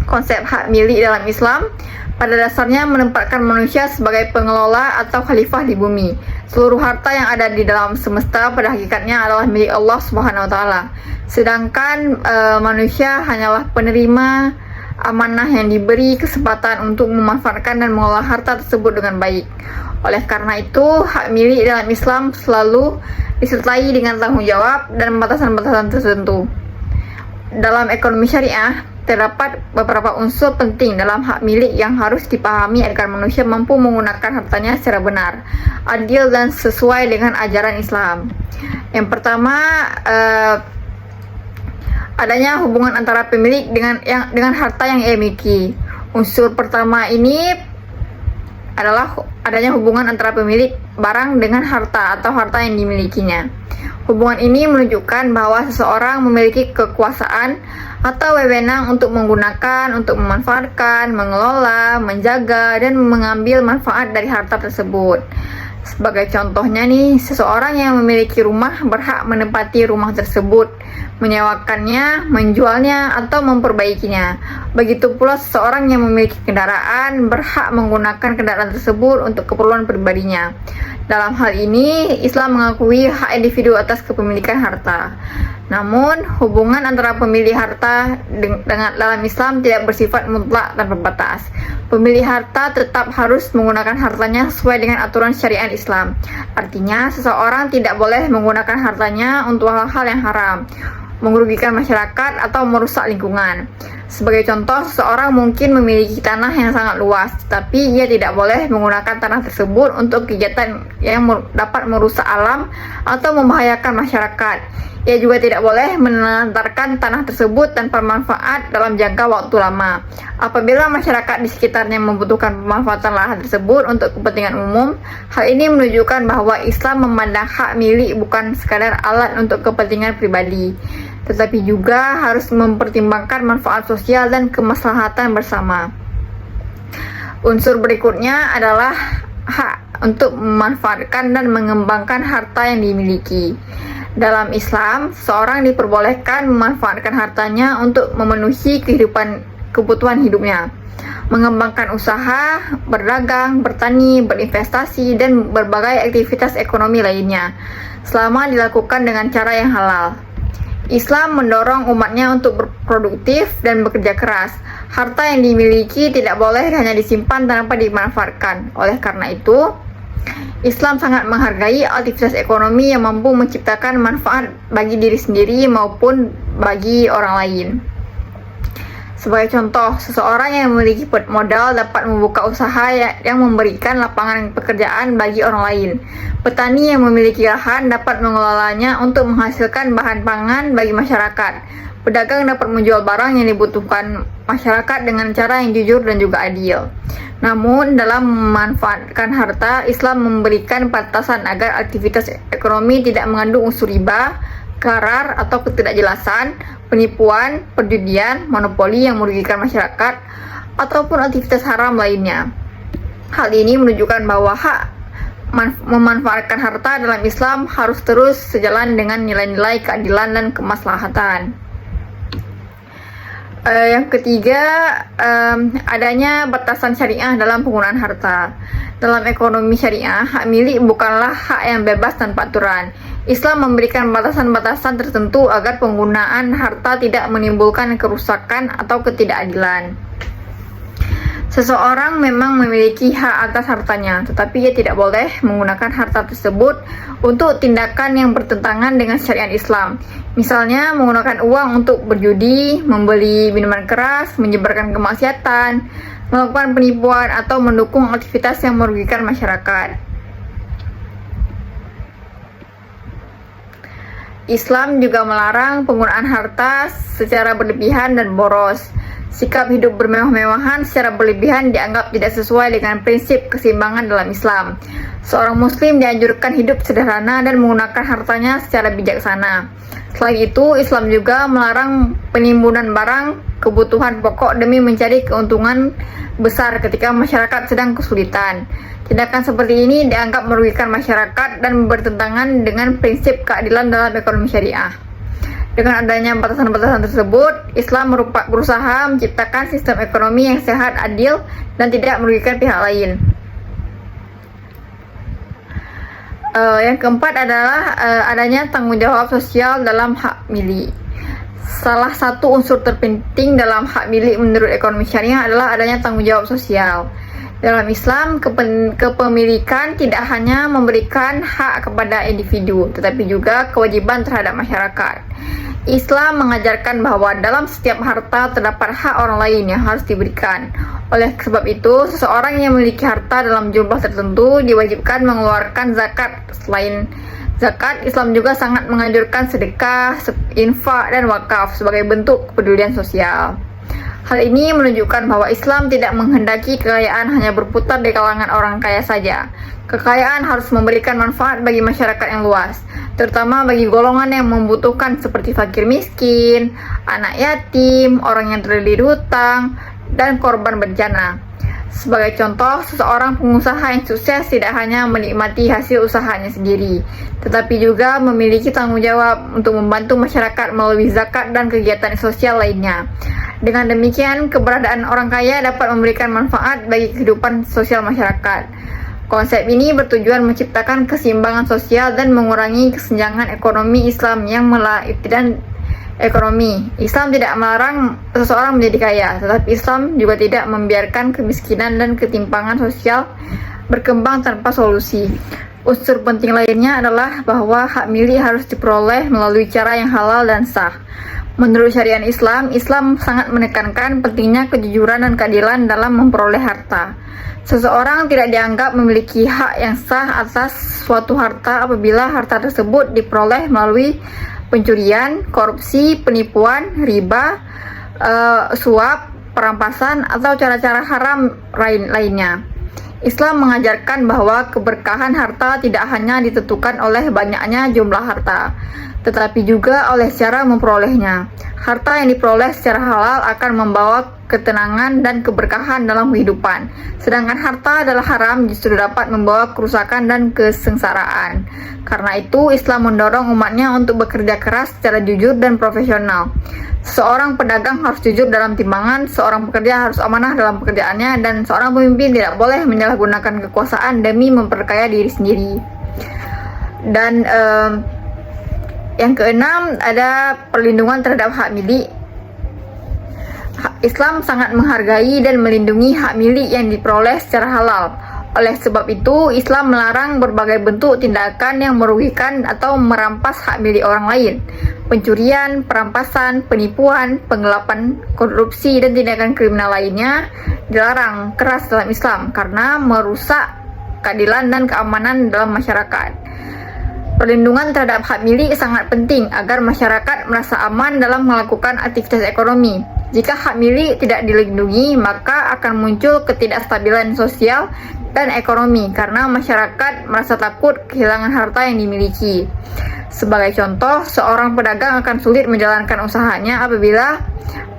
Konsep hak milik dalam Islam pada dasarnya menempatkan manusia sebagai pengelola atau khalifah di bumi. Seluruh harta yang ada di dalam semesta pada hakikatnya adalah milik Allah Subhanahu wa Ta'ala. Sedangkan manusia hanyalah penerima amanah yang diberi kesempatan untuk memanfaatkan dan mengolah harta tersebut dengan baik. Oleh karena itu, hak milik dalam Islam selalu disertai dengan tanggung jawab dan batasan-batasan tertentu. Dalam ekonomi syariah, terdapat beberapa unsur penting dalam hak milik yang harus dipahami agar manusia mampu menggunakan hartanya secara benar, adil, dan sesuai dengan ajaran Islam. Yang pertama, adanya hubungan antara pemilik dengan harta yang ia miliki. Unsur pertama ini adalah adanya hubungan antara pemilik barang dengan harta atau harta yang dimilikinya. Hubungan ini menunjukkan bahwa seseorang memiliki kekuasaan atau wewenang untuk menggunakan, untuk memanfaatkan, mengelola, menjaga, dan mengambil manfaat dari harta tersebut. Sebagai contohnya nih, seseorang yang memiliki rumah berhak menempati rumah tersebut, menyewakannya, menjualnya, atau memperbaikinya. Begitu pula seseorang yang memiliki kendaraan berhak menggunakan kendaraan tersebut untuk keperluan pribadinya. Dalam hal ini, Islam mengakui hak individu atas kepemilikan harta. Namun, hubungan antara pemilik harta dengan dalam Islam tidak bersifat mutlak dan berbatas. Pemilik harta tetap harus menggunakan hartanya sesuai dengan aturan syariat Islam. Artinya, seseorang tidak boleh menggunakan hartanya untuk hal-hal yang haram, merugikan masyarakat, atau merusak lingkungan. Sebagai contoh, seseorang mungkin memiliki tanah yang sangat luas, tapi ia tidak boleh menggunakan tanah tersebut untuk kegiatan yang dapat merusak alam atau membahayakan masyarakat. Ia juga tidak boleh menelantarkan tanah tersebut tanpa manfaat dalam jangka waktu lama. Apabila masyarakat di sekitarnya membutuhkan pemanfaatan lahan tersebut untuk kepentingan umum, hal ini menunjukkan bahwa Islam memandang hak milik bukan sekadar alat untuk kepentingan pribadi, tetapi juga harus mempertimbangkan manfaat sosial dan kemaslahatan bersama. Unsur berikutnya adalah hak untuk memanfaatkan dan mengembangkan harta yang dimiliki. Dalam Islam, seorang diperbolehkan memanfaatkan hartanya untuk memenuhi kebutuhan hidupnya, mengembangkan usaha, berdagang, bertani, berinvestasi, dan berbagai aktivitas ekonomi lainnya, selama dilakukan dengan cara yang halal. Islam mendorong umatnya untuk berproduktif dan bekerja keras. Harta yang dimiliki tidak boleh hanya disimpan tanpa dimanfaatkan. Oleh karena itu, Islam sangat menghargai aktivitas ekonomi yang mampu menciptakan manfaat bagi diri sendiri maupun bagi orang lain. Sebagai contoh, seseorang yang memiliki modal dapat membuka usaha yang memberikan lapangan pekerjaan bagi orang lain. Petani yang memiliki lahan dapat mengelolanya untuk menghasilkan bahan pangan bagi masyarakat. Pedagang dapat menjual barang yang dibutuhkan masyarakat dengan cara yang jujur dan juga adil. Namun, dalam memanfaatkan harta, Islam memberikan batasan agar aktivitas ekonomi tidak mengandung unsur riba, karar atau ketidakjelasan, penipuan, perjudian, monopoli yang merugikan masyarakat, ataupun aktivitas haram lainnya. Hal ini menunjukkan bahwa hak memanfaatkan harta dalam Islam harus terus sejalan dengan nilai-nilai keadilan dan kemaslahatan. Yang ketiga, adanya batasan syariah dalam penggunaan harta. Dalam ekonomi syariah, hak milik bukanlah hak yang bebas tanpa aturan. Islam memberikan batasan-batasan tertentu agar penggunaan harta tidak menimbulkan kerusakan atau ketidakadilan. Seseorang memang memiliki hak atas hartanya, tetapi ia tidak boleh menggunakan harta tersebut untuk tindakan yang bertentangan dengan syariat Islam. Misalnya, menggunakan uang untuk berjudi, membeli minuman keras, menyebarkan kemaksiatan, melakukan penipuan, atau mendukung aktivitas yang merugikan masyarakat. Islam juga melarang penggunaan harta secara berlebihan dan boros. Sikap hidup bermewah-mewahan secara berlebihan dianggap tidak sesuai dengan prinsip keseimbangan dalam Islam. Seorang muslim dianjurkan hidup sederhana dan menggunakan hartanya secara bijaksana. Selain itu, Islam juga melarang penimbunan barang kebutuhan pokok demi mencari keuntungan besar ketika masyarakat sedang kesulitan. Tindakan seperti ini dianggap merugikan masyarakat dan bertentangan dengan prinsip keadilan dalam ekonomi syariah. Dengan adanya batasan-batasan tersebut, Islam berusaha menciptakan sistem ekonomi yang sehat, adil, dan tidak merugikan pihak lain. Yang keempat adalah adanya tanggung jawab sosial dalam hak milik. Salah satu unsur terpenting dalam hak milik menurut ekonomi syariah adalah adanya tanggung jawab sosial. Dalam Islam, kepemilikan tidak hanya memberikan hak kepada individu, tetapi juga kewajiban terhadap masyarakat. Islam mengajarkan bahwa dalam setiap harta terdapat hak orang lain yang harus diberikan. Oleh sebab itu, seseorang yang memiliki harta dalam jumlah tertentu diwajibkan mengeluarkan zakat. Selain zakat, Islam juga sangat menganjurkan sedekah, infak, dan wakaf sebagai bentuk kepedulian sosial. Hal ini menunjukkan bahwa Islam tidak menghendaki kekayaan hanya berputar di kalangan orang kaya saja. Kekayaan harus memberikan manfaat bagi masyarakat yang luas, terutama bagi golongan yang membutuhkan seperti fakir miskin, anak yatim, orang yang terlilit hutang, dan korban bencana. Sebagai contoh, seseorang pengusaha yang sukses tidak hanya menikmati hasil usahanya sendiri, tetapi juga memiliki tanggung jawab untuk membantu masyarakat melalui zakat dan kegiatan sosial lainnya. Dengan demikian, keberadaan orang kaya dapat memberikan manfaat bagi kehidupan sosial masyarakat. Konsep ini bertujuan menciptakan keseimbangan sosial dan mengurangi kesenjangan ekonomi Islam yang dan ekonomi. Islam tidak melarang seseorang menjadi kaya, tetapi Islam juga tidak membiarkan kemiskinan dan ketimpangan sosial berkembang tanpa solusi. Unsur penting lainnya adalah bahwa hak milik harus diperoleh melalui cara yang halal dan sah. Menurut syariat Islam, Islam sangat menekankan pentingnya kejujuran dan keadilan dalam memperoleh harta. Seseorang tidak dianggap memiliki hak yang sah atas suatu harta apabila harta tersebut diperoleh melalui pencurian, korupsi, penipuan, riba, suap, perampasan, atau cara-cara haram lainnya. Islam mengajarkan bahwa keberkahan harta tidak hanya ditentukan oleh banyaknya jumlah harta, tetapi juga oleh cara memperolehnya. Harta yang diperoleh secara halal akan membawa ketenangan dan keberkahan dalam kehidupan, sedangkan harta adalah haram justru dapat membawa kerusakan dan kesengsaraan. Karena itu, Islam mendorong umatnya untuk bekerja keras secara jujur dan profesional. Seorang pedagang harus jujur dalam timbangan, seorang pekerja harus amanah dalam pekerjaannya, dan seorang pemimpin tidak boleh menyalahgunakan kekuasaan demi memperkaya diri sendiri. Dan yang keenam, ada perlindungan terhadap hak milik. Islam sangat menghargai dan melindungi hak milik yang diperoleh secara halal. Oleh sebab itu, Islam melarang berbagai bentuk tindakan yang merugikan atau merampas hak milik orang lain. Pencurian, perampasan, penipuan, penggelapan, korupsi, dan tindakan kriminal lainnya dilarang keras dalam Islam karena merusak keadilan dan keamanan dalam masyarakat. Perlindungan terhadap hak milik sangat penting agar masyarakat merasa aman dalam melakukan aktivitas ekonomi. Jika hak milik tidak dilindungi, maka akan muncul ketidakstabilan sosial dan ekonomi karena masyarakat merasa takut kehilangan harta yang dimiliki. Sebagai contoh, seorang pedagang akan sulit menjalankan usahanya apabila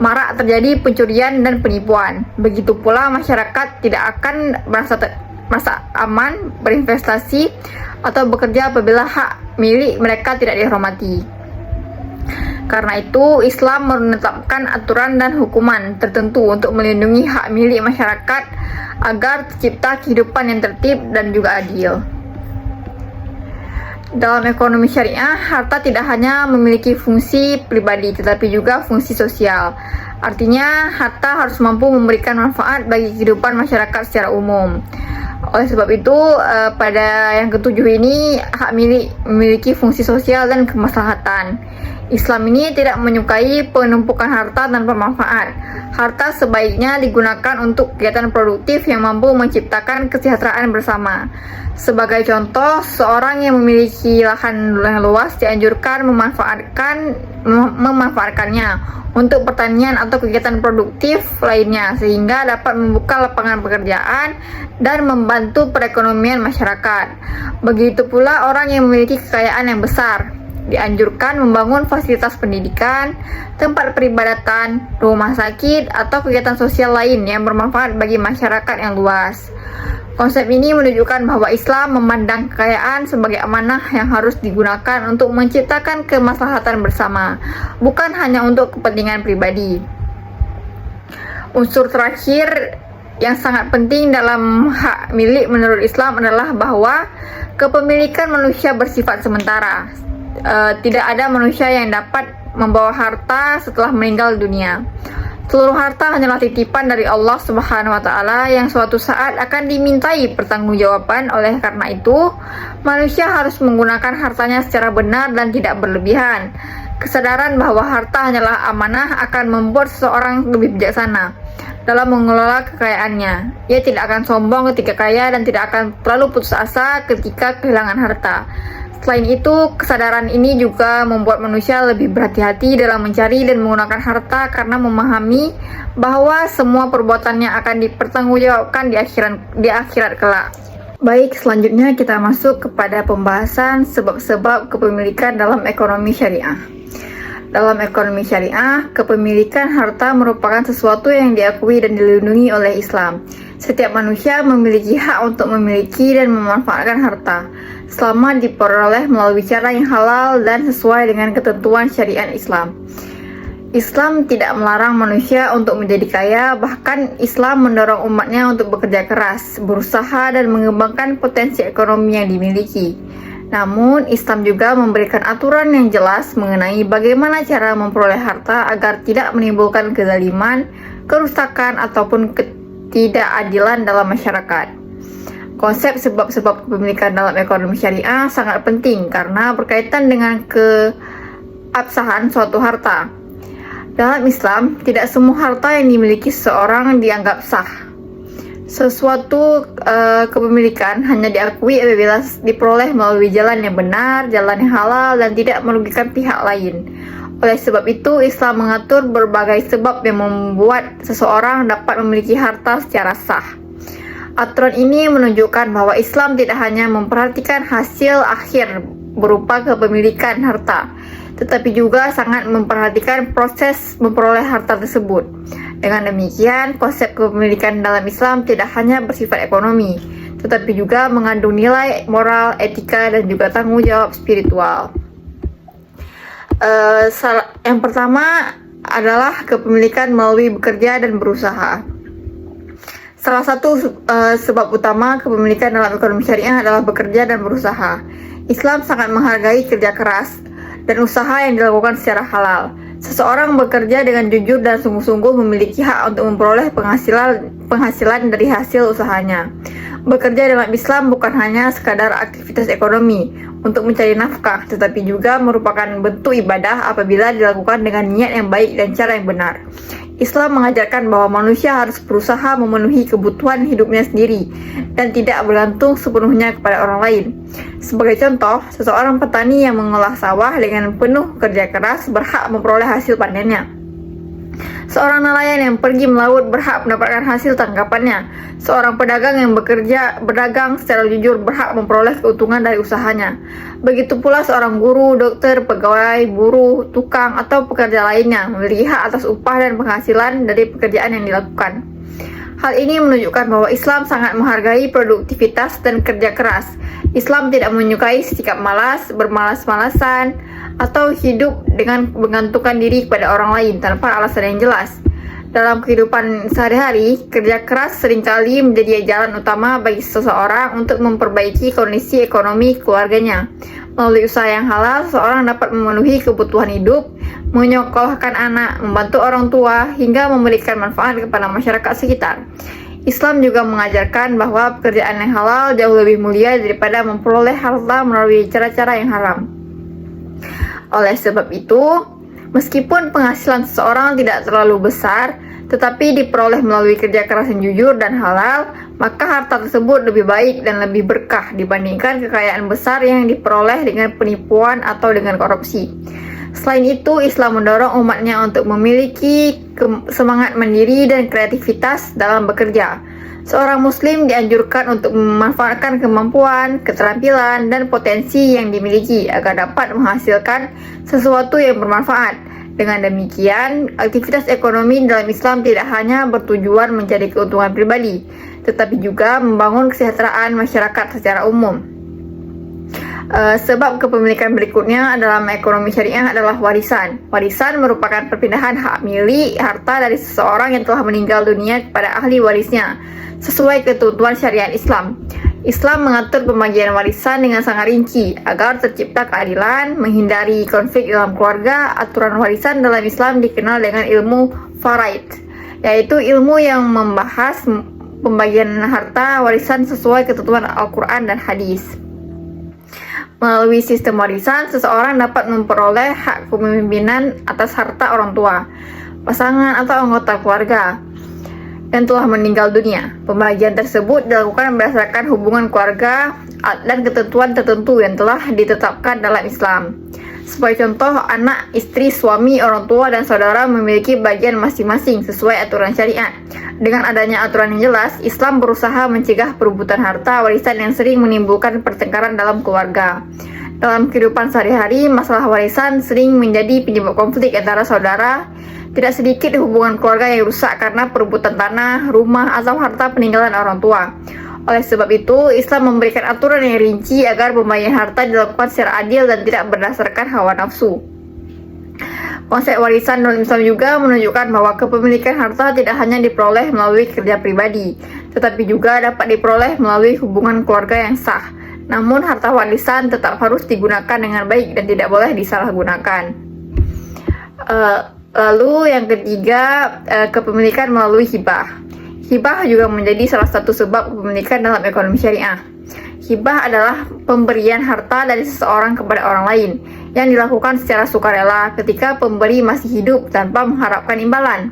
marak terjadi pencurian dan penipuan. Begitu pula masyarakat tidak akan merasa aman berinvestasi atau bekerja apabila hak milik mereka tidak dihormati. Karena itu, Islam menetapkan aturan dan hukuman tertentu untuk melindungi hak milik masyarakat agar tercipta kehidupan yang tertib dan juga adil. Dalam ekonomi syariah, harta tidak hanya memiliki fungsi pribadi tetapi juga fungsi sosial. Artinya, harta harus mampu memberikan manfaat bagi kehidupan masyarakat secara umum. Oleh sebab itu, pada yang ketujuh ini, hak milik memiliki fungsi sosial dan kemaslahatan. Islam ini tidak menyukai penumpukan harta tanpa manfaat. Harta sebaiknya digunakan untuk kegiatan produktif yang mampu menciptakan kesejahteraan bersama. Sebagai contoh, seorang yang memiliki lahan yang luas dianjurkan memanfaatkannya untuk pertanian atau kegiatan produktif lainnya, sehingga dapat membuka lapangan pekerjaan dan membantu perekonomian masyarakat. Begitu pula orang yang memiliki kekayaan yang besar dianjurkan membangun fasilitas pendidikan, tempat peribadatan, rumah sakit, atau kegiatan sosial lain yang bermanfaat bagi masyarakat yang luas. Konsep ini menunjukkan bahwa Islam memandang kekayaan sebagai amanah yang harus digunakan untuk menciptakan kemaslahatan bersama, bukan hanya untuk kepentingan pribadi. Unsur terakhir yang sangat penting dalam hak milik menurut Islam adalah bahwa kepemilikan manusia bersifat sementara. Tidak ada manusia yang dapat membawa harta setelah meninggal dunia. Seluruh harta hanyalah titipan dari Allah Subhanahu wa Ta'ala yang suatu saat akan dimintai pertanggungjawaban. Oleh karena itu, manusia harus menggunakan hartanya secara benar dan tidak berlebihan. Kesadaran bahwa harta hanyalah amanah akan membuat seseorang lebih bijaksana dalam mengelola kekayaannya. Ia tidak akan sombong ketika kaya dan tidak akan terlalu putus asa ketika kehilangan harta. Selain itu, kesadaran ini juga membuat manusia lebih berhati-hati dalam mencari dan menggunakan harta karena memahami bahwa semua perbuatannya akan dipertanggungjawabkan di akhirat kelak. Baik, selanjutnya kita masuk kepada pembahasan sebab-sebab kepemilikan dalam ekonomi syariah. Dalam ekonomi syariah, kepemilikan harta merupakan sesuatu yang diakui dan dilindungi oleh Islam. Setiap manusia memiliki hak untuk memiliki dan memanfaatkan harta, selama diperoleh melalui cara yang halal dan sesuai dengan ketentuan syariat Islam. Islam tidak melarang manusia untuk menjadi kaya, bahkan Islam mendorong umatnya untuk bekerja keras, berusaha dan mengembangkan potensi ekonomi yang dimiliki. Namun, Islam juga memberikan aturan yang jelas mengenai bagaimana cara memperoleh harta agar tidak menimbulkan kezaliman, kerusakan, ataupun ketidakadilan dalam masyarakat. Konsep sebab-sebab kepemilikan dalam ekonomi syariah sangat penting karena berkaitan dengan keabsahan suatu harta. Dalam Islam, tidak semua harta yang dimiliki seseorang dianggap sah. Sesuatu kepemilikan hanya diakui apabila diperoleh melalui jalan yang benar, jalan yang halal, dan tidak merugikan pihak lain. Oleh sebab itu, Islam mengatur berbagai sebab yang membuat seseorang dapat memiliki harta secara sah. Aturan ini menunjukkan bahwa Islam tidak hanya memperhatikan hasil akhir berupa kepemilikan harta, tetapi juga sangat memperhatikan proses memperoleh harta tersebut. Dengan demikian, konsep kepemilikan dalam Islam tidak hanya bersifat ekonomi, tetapi juga mengandung nilai moral, etika, dan juga tanggung jawab spiritual. Yang pertama adalah kepemilikan melalui bekerja dan berusaha. Salah satu sebab utama kepemilikan dalam ekonomi syariah adalah bekerja dan berusaha. Islam sangat menghargai kerja keras dan usaha yang dilakukan secara halal. Seseorang bekerja dengan jujur dan sungguh-sungguh memiliki hak untuk memperoleh penghasilan dari hasil usahanya. Bekerja dalam Islam bukan hanya sekadar aktivitas ekonomi untuk mencari nafkah, tetapi juga merupakan bentuk ibadah apabila dilakukan dengan niat yang baik dan cara yang benar. Islam mengajarkan bahwa manusia harus berusaha memenuhi kebutuhan hidupnya sendiri dan tidak bergantung sepenuhnya kepada orang lain. Sebagai contoh, seseorang petani yang mengolah sawah dengan penuh kerja keras berhak memperoleh hasil panennya. Seorang nelayan yang pergi melaut berhak mendapatkan hasil tangkapannya. Seorang pedagang yang berdagang secara jujur berhak memperoleh keuntungan dari usahanya. Begitu pula seorang guru, dokter, pegawai, buruh, tukang, atau pekerja lainnya memiliki hak atas upah dan penghasilan dari pekerjaan yang dilakukan. Hal ini menunjukkan bahwa Islam sangat menghargai produktivitas dan kerja keras. Islam tidak menyukai sikap malas, bermalas-malasan, atau hidup dengan menggantungkan diri kepada orang lain tanpa alasan yang jelas. Dalam kehidupan sehari-hari, kerja keras seringkali menjadi jalan utama bagi seseorang untuk memperbaiki kondisi ekonomi keluarganya. Melalui usaha yang halal, seseorang dapat memenuhi kebutuhan hidup, menyekolahkan anak, membantu orang tua, hingga memberikan manfaat kepada masyarakat sekitar. Islam juga mengajarkan bahwa pekerjaan yang halal jauh lebih mulia daripada memperoleh harta melalui cara-cara yang haram. Oleh sebab itu, meskipun penghasilan seseorang tidak terlalu besar, tetapi diperoleh melalui kerja keras yang jujur dan halal, maka harta tersebut lebih baik dan lebih berkah dibandingkan kekayaan besar yang diperoleh dengan penipuan atau dengan korupsi. Selain itu, Islam mendorong umatnya untuk memiliki semangat mandiri dan kreativitas dalam bekerja. Seorang muslim dianjurkan untuk memanfaatkan kemampuan, keterampilan, dan potensi yang dimiliki agar dapat menghasilkan sesuatu yang bermanfaat. Dengan demikian, aktivitas ekonomi dalam Islam tidak hanya bertujuan mencari keuntungan pribadi, tetapi juga membangun kesejahteraan masyarakat secara umum. Sebab kepemilikan berikutnya dalam ekonomi syariah adalah warisan. Warisan merupakan perpindahan hak milik harta dari seseorang yang telah meninggal dunia kepada ahli warisnya, sesuai ketentuan syariat Islam. Islam mengatur pembagian warisan dengan sangat rinci agar tercipta keadilan, menghindari konflik dalam keluarga. Aturan warisan dalam Islam dikenal dengan ilmu faraid, yaitu ilmu yang membahas pembagian harta warisan sesuai ketentuan Al-Quran dan hadis. Melalui sistem warisan, seseorang dapat memperoleh hak kepemimpinan atas harta orang tua, pasangan atau anggota keluarga yang telah meninggal dunia. Pembagian tersebut dilakukan berdasarkan hubungan keluarga dan ketentuan tertentu yang telah ditetapkan dalam Islam. Sebagai contoh, anak, istri, suami, orang tua, dan saudara memiliki bagian masing-masing sesuai aturan syariat. Dengan adanya aturan yang jelas, Islam berusaha mencegah perebutan harta warisan yang sering menimbulkan pertengkaran dalam keluarga. Dalam kehidupan sehari-hari, masalah warisan sering menjadi penyebab konflik antara saudara. Tidak sedikit hubungan keluarga yang rusak karena perebutan tanah, rumah, atau harta peninggalan orang tua. Oleh sebab itu, Islam memberikan aturan yang rinci agar pembagian harta dilakukan secara adil dan tidak berdasarkan hawa nafsu. Konsep warisan dalam Islam juga menunjukkan bahwa kepemilikan harta tidak hanya diperoleh melalui kerja pribadi, tetapi juga dapat diperoleh melalui hubungan keluarga yang sah. Namun, harta warisan tetap harus digunakan dengan baik dan tidak boleh disalahgunakan. Lalu yang ketiga, kepemilikan melalui hibah. Hibah juga menjadi salah satu sebab kepemilikan dalam ekonomi syariah. Hibah adalah pemberian harta dari seseorang kepada orang lain yang dilakukan secara sukarela ketika pemberi masih hidup tanpa mengharapkan imbalan.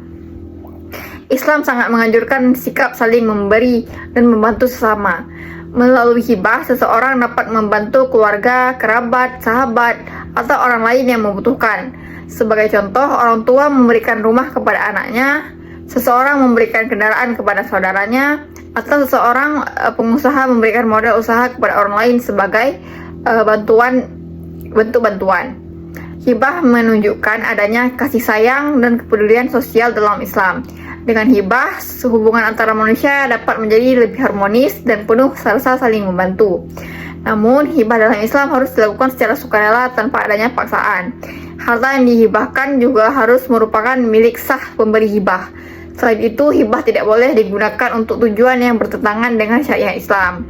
Islam sangat menganjurkan sikap saling memberi dan membantu sesama. Melalui hibah, seseorang dapat membantu keluarga, kerabat, sahabat, atau orang lain yang membutuhkan. Sebagai contoh, orang tua memberikan rumah kepada anaknya, seseorang memberikan kendaraan kepada saudaranya, atau seseorang pengusaha memberikan modal usaha kepada orang lain sebagai bentuk bantuan. Hibah menunjukkan adanya kasih sayang dan kepedulian sosial dalam Islam. Dengan hibah, hubungan antara manusia dapat menjadi lebih harmonis dan penuh rasa saling membantu. Namun, hibah dalam Islam harus dilakukan secara sukarela tanpa adanya paksaan. Harta yang dihibahkan juga harus merupakan milik sah pemberi hibah. Selain itu, hibah tidak boleh digunakan untuk tujuan yang bertentangan dengan syariat Islam.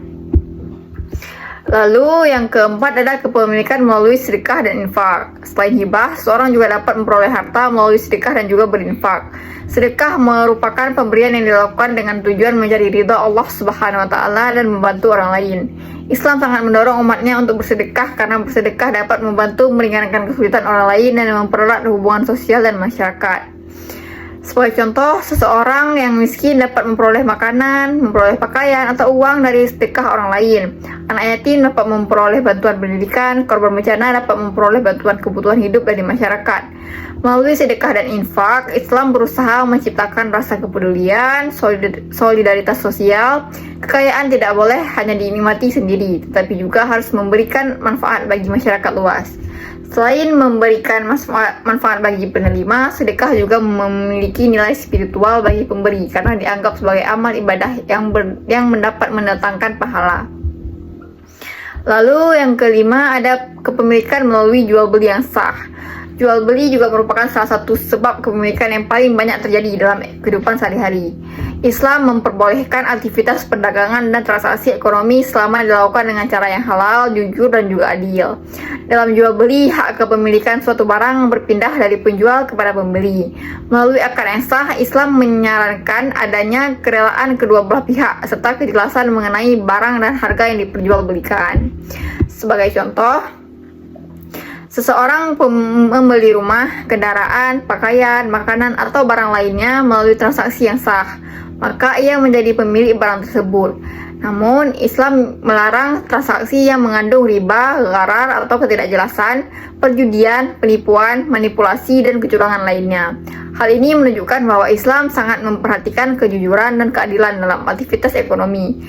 Lalu yang keempat adalah kepemilikan melalui sedekah dan infak. Selain hibah, seorang juga dapat memperoleh harta melalui sedekah dan juga berinfak. Sedekah merupakan pemberian yang dilakukan dengan tujuan mencari ridha Allah Subhanahu wa Ta'ala dan membantu orang lain. Islam sangat mendorong umatnya untuk bersedekah karena bersedekah dapat membantu meringankan kesulitan orang lain dan mempererat hubungan sosial dan masyarakat. Sebagai contoh, seseorang yang miskin dapat memperoleh makanan, memperoleh pakaian, atau uang dari sedekah orang lain. Anak yatim dapat memperoleh bantuan pendidikan, korban bencana dapat memperoleh bantuan kebutuhan hidup dari masyarakat. Melalui sedekah dan infak, Islam berusaha menciptakan rasa kepedulian, solidaritas sosial. Kekayaan tidak boleh hanya dinikmati sendiri, tetapi juga harus memberikan manfaat bagi masyarakat luas. Selain memberikan manfaat bagi penerima, sedekah juga memiliki nilai spiritual bagi pemberi karena dianggap sebagai amal ibadah yang mendapat mendatangkan pahala. Lalu yang kelima ada kepemilikan melalui jual beli yang sah. Jual beli juga merupakan salah satu sebab kepemilikan yang paling banyak terjadi dalam kehidupan sehari-hari. Islam memperbolehkan aktivitas perdagangan dan transaksi ekonomi selama dilakukan dengan cara yang halal, jujur, dan juga adil. Dalam jual beli, hak kepemilikan suatu barang berpindah dari penjual kepada pembeli. Melalui akad yang sah, Islam menyarankan adanya kerelaan kedua belah pihak serta kejelasan mengenai barang dan harga yang diperjualbelikan. Sebagai contoh, seseorang membeli rumah, kendaraan, pakaian, makanan, atau barang lainnya melalui transaksi yang sah, maka ia menjadi pemilik barang tersebut. Namun, Islam melarang transaksi yang mengandung riba, gharar, atau ketidakjelasan, perjudian, penipuan, manipulasi, dan kecurangan lainnya. Hal ini menunjukkan bahwa Islam sangat memperhatikan kejujuran dan keadilan dalam aktivitas ekonomi.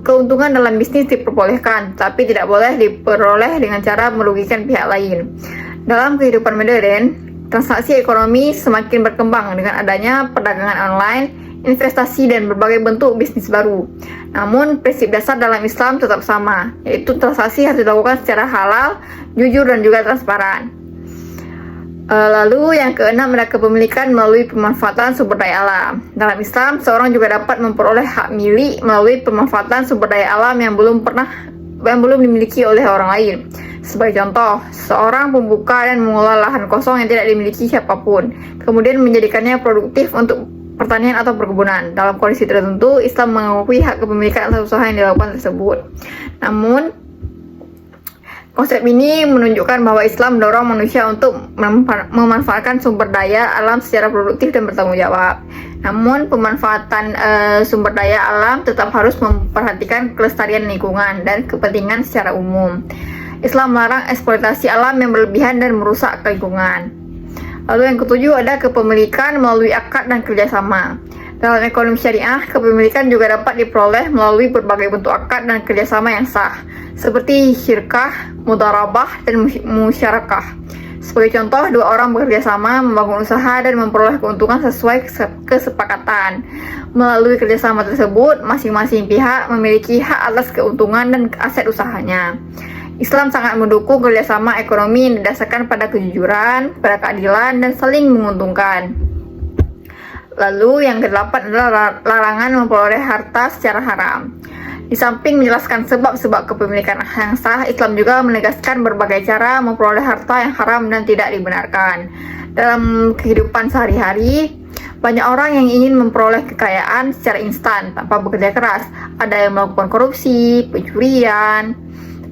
Keuntungan dalam bisnis diperbolehkan, tapi tidak boleh diperoleh dengan cara merugikan pihak lain. Dalam kehidupan modern, transaksi ekonomi semakin berkembang dengan adanya perdagangan online, investasi, dan berbagai bentuk bisnis baru. Namun, prinsip dasar dalam Islam tetap sama, yaitu transaksi harus dilakukan secara halal, jujur, dan juga transparan. Lalu yang keenam adalah kepemilikan melalui pemanfaatan sumber daya alam. Dalam Islam, seorang juga dapat memperoleh hak milik melalui pemanfaatan sumber daya alam yang belum dimiliki oleh orang lain. Sebagai contoh, seorang membuka dan mengelola lahan kosong yang tidak dimiliki siapapun, kemudian menjadikannya produktif untuk pertanian atau perkebunan. Dalam kondisi tertentu, Islam mengakui hak kepemilikan atas usaha yang dilakukan tersebut. Namun, konsep ini menunjukkan bahwa Islam mendorong manusia untuk memanfaatkan sumber daya alam secara produktif dan bertanggung jawab. Namun, pemanfaatan sumber daya alam tetap harus memperhatikan kelestarian lingkungan dan kepentingan secara umum. Islam melarang eksploitasi alam yang berlebihan dan merusak lingkungan. Lalu yang ketujuh ada kepemilikan melalui akad dan kerjasama. Dalam ekonomi syariah, kepemilikan juga dapat diperoleh melalui berbagai bentuk akad dan kerjasama yang sah, seperti syirkah, mudharabah, dan musyarakah. Sebagai contoh, dua orang bekerja sama membangun usaha dan memperoleh keuntungan sesuai kesepakatan. Melalui kerjasama tersebut, masing-masing pihak memiliki hak atas keuntungan dan aset usahanya. Islam sangat mendukung kerjasama ekonomi yang didasarkan pada kejujuran, pada keadilan, dan saling menguntungkan. Lalu yang kedelapan adalah larangan memperoleh harta secara haram. Di samping menjelaskan sebab-sebab kepemilikan yang sah, Islam juga menegaskan berbagai cara memperoleh harta yang haram dan tidak dibenarkan. Dalam kehidupan sehari-hari, banyak orang yang ingin memperoleh kekayaan secara instan tanpa bekerja keras. Ada yang melakukan korupsi, pencurian,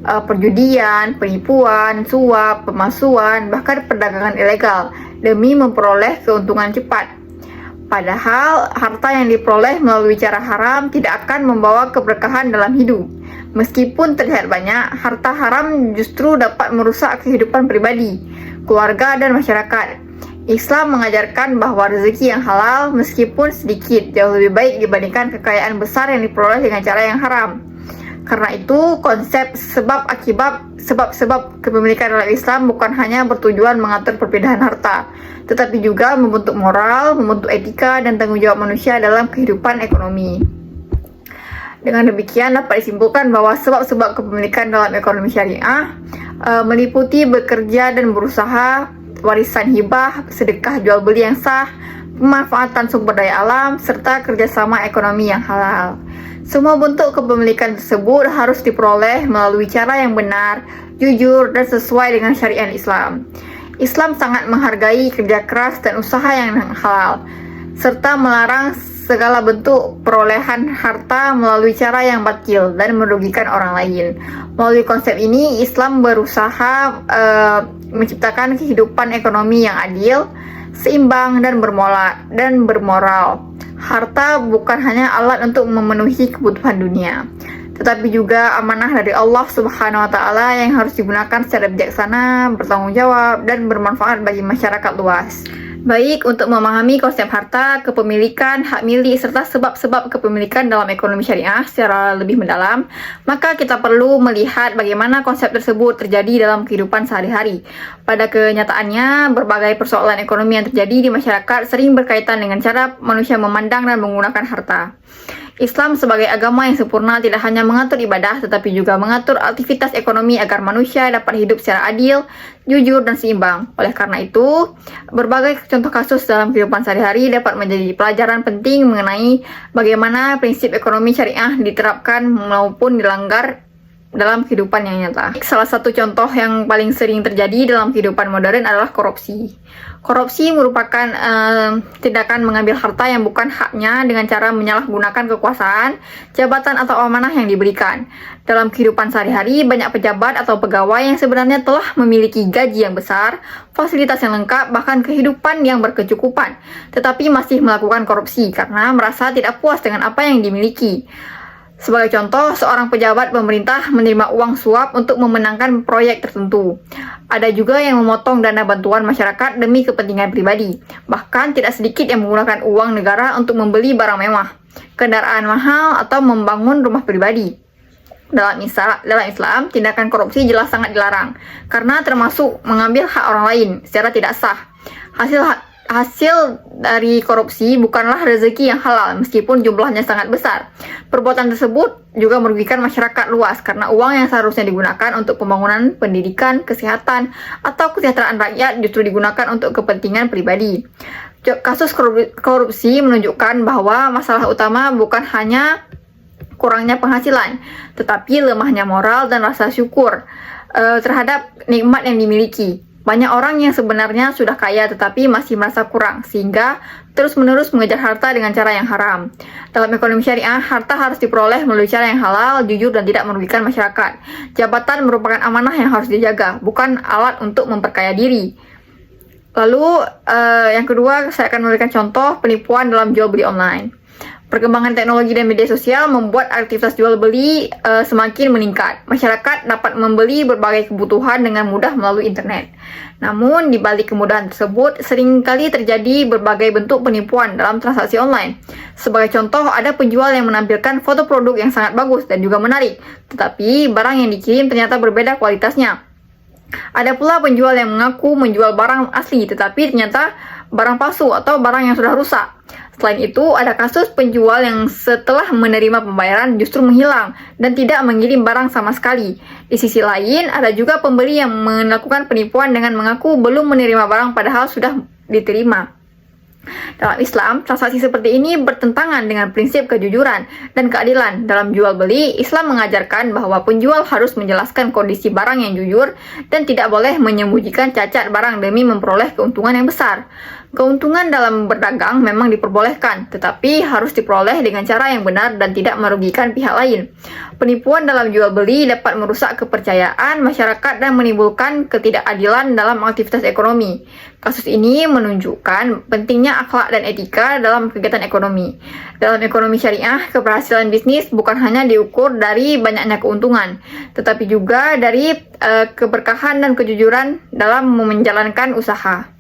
perjudian, penipuan, suap, pemalsuan, bahkan perdagangan ilegal demi memperoleh keuntungan cepat. Padahal, harta yang diperoleh melalui cara haram tidak akan membawa keberkahan dalam hidup. Meskipun terlihat banyak, harta haram justru dapat merusak kehidupan pribadi, keluarga, dan masyarakat. Islam mengajarkan bahwa rezeki yang halal, meskipun sedikit, jauh lebih baik dibandingkan kekayaan besar yang diperoleh dengan cara yang haram. Karena itu, konsep sebab-sebab kepemilikan dalam Islam bukan hanya bertujuan mengatur perpindahan harta, tetapi juga membentuk moral, membentuk etika, dan tanggung jawab manusia dalam kehidupan ekonomi. Dengan demikian, dapat disimpulkan bahwa sebab-sebab kepemilikan dalam ekonomi syariah meliputi bekerja dan berusaha, warisan hibah, sedekah jual beli yang sah, pemanfaatan sumber daya alam, serta kerjasama ekonomi yang halal. Semua bentuk kepemilikan tersebut harus diperoleh melalui cara yang benar, jujur, dan sesuai dengan syariat Islam. Islam sangat menghargai kerja keras dan usaha yang halal, serta melarang segala bentuk perolehan harta melalui cara yang batil dan merugikan orang lain. Melalui konsep ini, Islam berusaha menciptakan kehidupan ekonomi yang adil, seimbang, dan bermoral. Harta bukan hanya alat untuk memenuhi kebutuhan dunia, tetapi juga amanah dari Allah Subhanahu wa Ta'ala yang harus digunakan secara bijaksana, bertanggung jawab, dan bermanfaat bagi masyarakat luas. Baik, untuk memahami konsep harta, kepemilikan, hak milik, serta sebab-sebab kepemilikan dalam ekonomi syariah secara lebih mendalam, maka kita perlu melihat bagaimana konsep tersebut terjadi dalam kehidupan sehari-hari. Pada kenyataannya, berbagai persoalan ekonomi yang terjadi di masyarakat sering berkaitan dengan cara manusia memandang dan menggunakan harta. Islam sebagai agama yang sempurna tidak hanya mengatur ibadah, tetapi juga mengatur aktivitas ekonomi agar manusia dapat hidup secara adil, jujur, dan seimbang. Oleh karena itu, berbagai contoh kasus dalam kehidupan sehari-hari dapat menjadi pelajaran penting mengenai bagaimana prinsip ekonomi syariah diterapkan maupun dilanggar dalam kehidupan yang nyata. Salah satu contoh yang paling sering terjadi dalam kehidupan modern adalah korupsi. Korupsi merupakan tindakan mengambil harta yang bukan haknya dengan cara menyalahgunakan kekuasaan, jabatan, atau amanah yang diberikan. Dalam kehidupan sehari-hari, banyak pejabat atau pegawai yang sebenarnya telah memiliki gaji yang besar, fasilitas yang lengkap, bahkan kehidupan yang berkecukupan, tetapi masih melakukan korupsi karena merasa tidak puas dengan apa yang dimiliki. Sebagai contoh, seorang pejabat pemerintah menerima uang suap untuk memenangkan proyek tertentu. Ada juga yang memotong dana bantuan masyarakat demi kepentingan pribadi. Bahkan tidak sedikit yang menggunakan uang negara untuk membeli barang mewah, kendaraan mahal, atau membangun rumah pribadi. Dalam Islam, tindakan korupsi jelas sangat dilarang, karena termasuk mengambil hak orang lain secara tidak sah. Hasil dari korupsi bukanlah rezeki yang halal meskipun jumlahnya sangat besar. Perbuatan tersebut juga merugikan masyarakat luas karena uang yang seharusnya digunakan untuk pembangunan pendidikan, kesehatan, atau kesejahteraan rakyat justru digunakan untuk kepentingan pribadi. Kasus korupsi menunjukkan bahwa masalah utama bukan hanya kurangnya penghasilan, tetapi lemahnya moral dan rasa syukur terhadap nikmat yang dimiliki. Banyak orang yang sebenarnya sudah kaya tetapi masih merasa kurang, sehingga terus-menerus mengejar harta dengan cara yang haram. Dalam ekonomi syariah, harta harus diperoleh melalui cara yang halal, jujur, dan tidak merugikan masyarakat. Jabatan merupakan amanah yang harus dijaga, bukan alat untuk memperkaya diri. Lalu, yang kedua, saya akan memberikan contoh penipuan dalam jual beli online. Perkembangan teknologi dan media sosial membuat aktivitas jual beli semakin meningkat. Masyarakat dapat membeli berbagai kebutuhan dengan mudah melalui internet. Namun, di balik kemudahan tersebut, seringkali terjadi berbagai bentuk penipuan dalam transaksi online. Sebagai contoh, ada penjual yang menampilkan foto produk yang sangat bagus dan juga menarik, tetapi barang yang dikirim ternyata berbeda kualitasnya. Ada pula penjual yang mengaku menjual barang asli, tetapi ternyata barang palsu atau barang yang sudah rusak. Selain itu, ada kasus penjual yang setelah menerima pembayaran justru menghilang dan tidak mengirim barang sama sekali. Di sisi lain, ada juga pembeli yang melakukan penipuan dengan mengaku belum menerima barang padahal sudah diterima. Dalam Islam, transaksi seperti ini bertentangan dengan prinsip kejujuran dan keadilan. Dalam jual beli, Islam mengajarkan bahwa penjual harus menjelaskan kondisi barang yang jujur dan tidak boleh menyembunyikan cacat barang demi memperoleh keuntungan yang besar. Keuntungan dalam berdagang memang diperbolehkan, tetapi harus diperoleh dengan cara yang benar dan tidak merugikan pihak lain. Penipuan dalam jual beli dapat merusak kepercayaan masyarakat dan menimbulkan ketidakadilan dalam aktivitas ekonomi. Kasus ini menunjukkan pentingnya akhlak dan etika dalam kegiatan ekonomi. Dalam ekonomi syariah, keberhasilan bisnis bukan hanya diukur dari banyaknya keuntungan, tetapi juga dari keberkahan dan kejujuran dalam menjalankan usaha.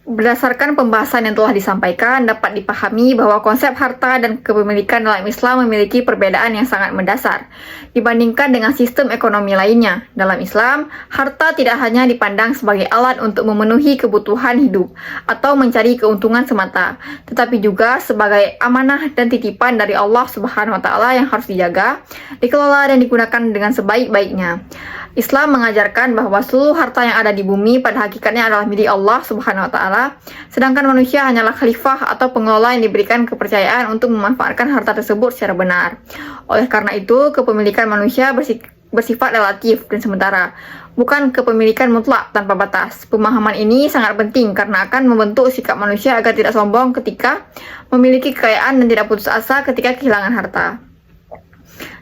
Berdasarkan pembahasan yang telah disampaikan, dapat dipahami bahwa konsep harta dan kepemilikan dalam Islam memiliki perbedaan yang sangat mendasar dibandingkan dengan sistem ekonomi lainnya. Dalam Islam, harta tidak hanya dipandang sebagai alat untuk memenuhi kebutuhan hidup atau mencari keuntungan semata, tetapi juga sebagai amanah dan titipan dari Allah Subhanahu wa Ta'ala yang harus dijaga, dikelola, dan digunakan dengan sebaik-baiknya. Islam mengajarkan bahwa seluruh harta yang ada di bumi pada hakikatnya adalah milik Allah Subhanahu wa Ta'ala, sedangkan manusia hanyalah khalifah atau pengelola yang diberikan kepercayaan untuk memanfaatkan harta tersebut secara benar. Oleh karena itu, kepemilikan manusia bersifat relatif dan sementara, bukan kepemilikan mutlak tanpa batas. Pemahaman ini sangat penting karena akan membentuk sikap manusia agar tidak sombong ketika memiliki kekayaan dan tidak putus asa ketika kehilangan harta.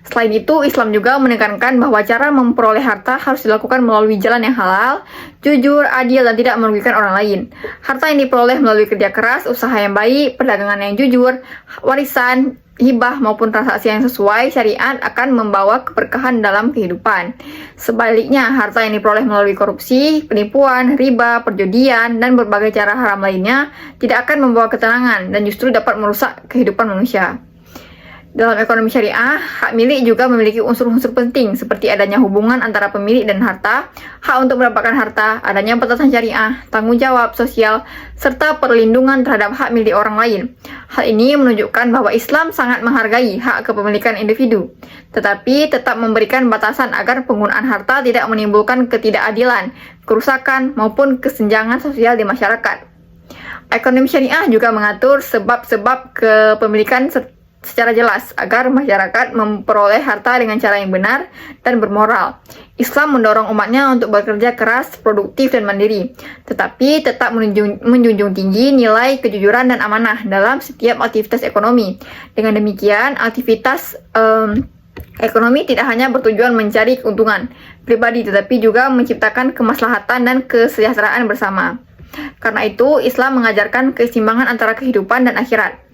Selain itu, Islam juga menekankan bahwa cara memperoleh harta harus dilakukan melalui jalan yang halal, jujur, adil, dan tidak merugikan orang lain. Harta yang diperoleh melalui kerja keras, usaha yang baik, perdagangan yang jujur, warisan, hibah, maupun transaksi yang sesuai syariat akan membawa keberkahan dalam kehidupan. Sebaliknya, harta yang diperoleh melalui korupsi, penipuan, riba, perjudian, dan berbagai cara haram lainnya tidak akan membawa ketenangan dan justru dapat merusak kehidupan manusia. Dalam ekonomi syariah, hak milik juga memiliki unsur-unsur penting seperti adanya hubungan antara pemilik dan harta, hak untuk mendapatkan harta, adanya batasan syariah, tanggung jawab sosial, serta perlindungan terhadap hak milik orang lain. Hal ini menunjukkan bahwa Islam sangat menghargai hak kepemilikan individu, tetapi tetap memberikan batasan agar penggunaan harta tidak menimbulkan ketidakadilan, kerusakan, maupun kesenjangan sosial di masyarakat. Ekonomi syariah juga mengatur sebab-sebab kepemilikan secara jelas agar masyarakat memperoleh harta dengan cara yang benar dan bermoral. Islam mendorong umatnya untuk bekerja keras, produktif, dan mandiri, tetapi tetap menjunjung tinggi nilai kejujuran dan amanah dalam setiap aktivitas ekonomi. Dengan demikian, aktivitas ekonomi tidak hanya bertujuan mencari keuntungan pribadi, tetapi juga menciptakan kemaslahatan dan kesejahteraan bersama. Karena itu, Islam mengajarkan keseimbangan antara kehidupan dan akhirat.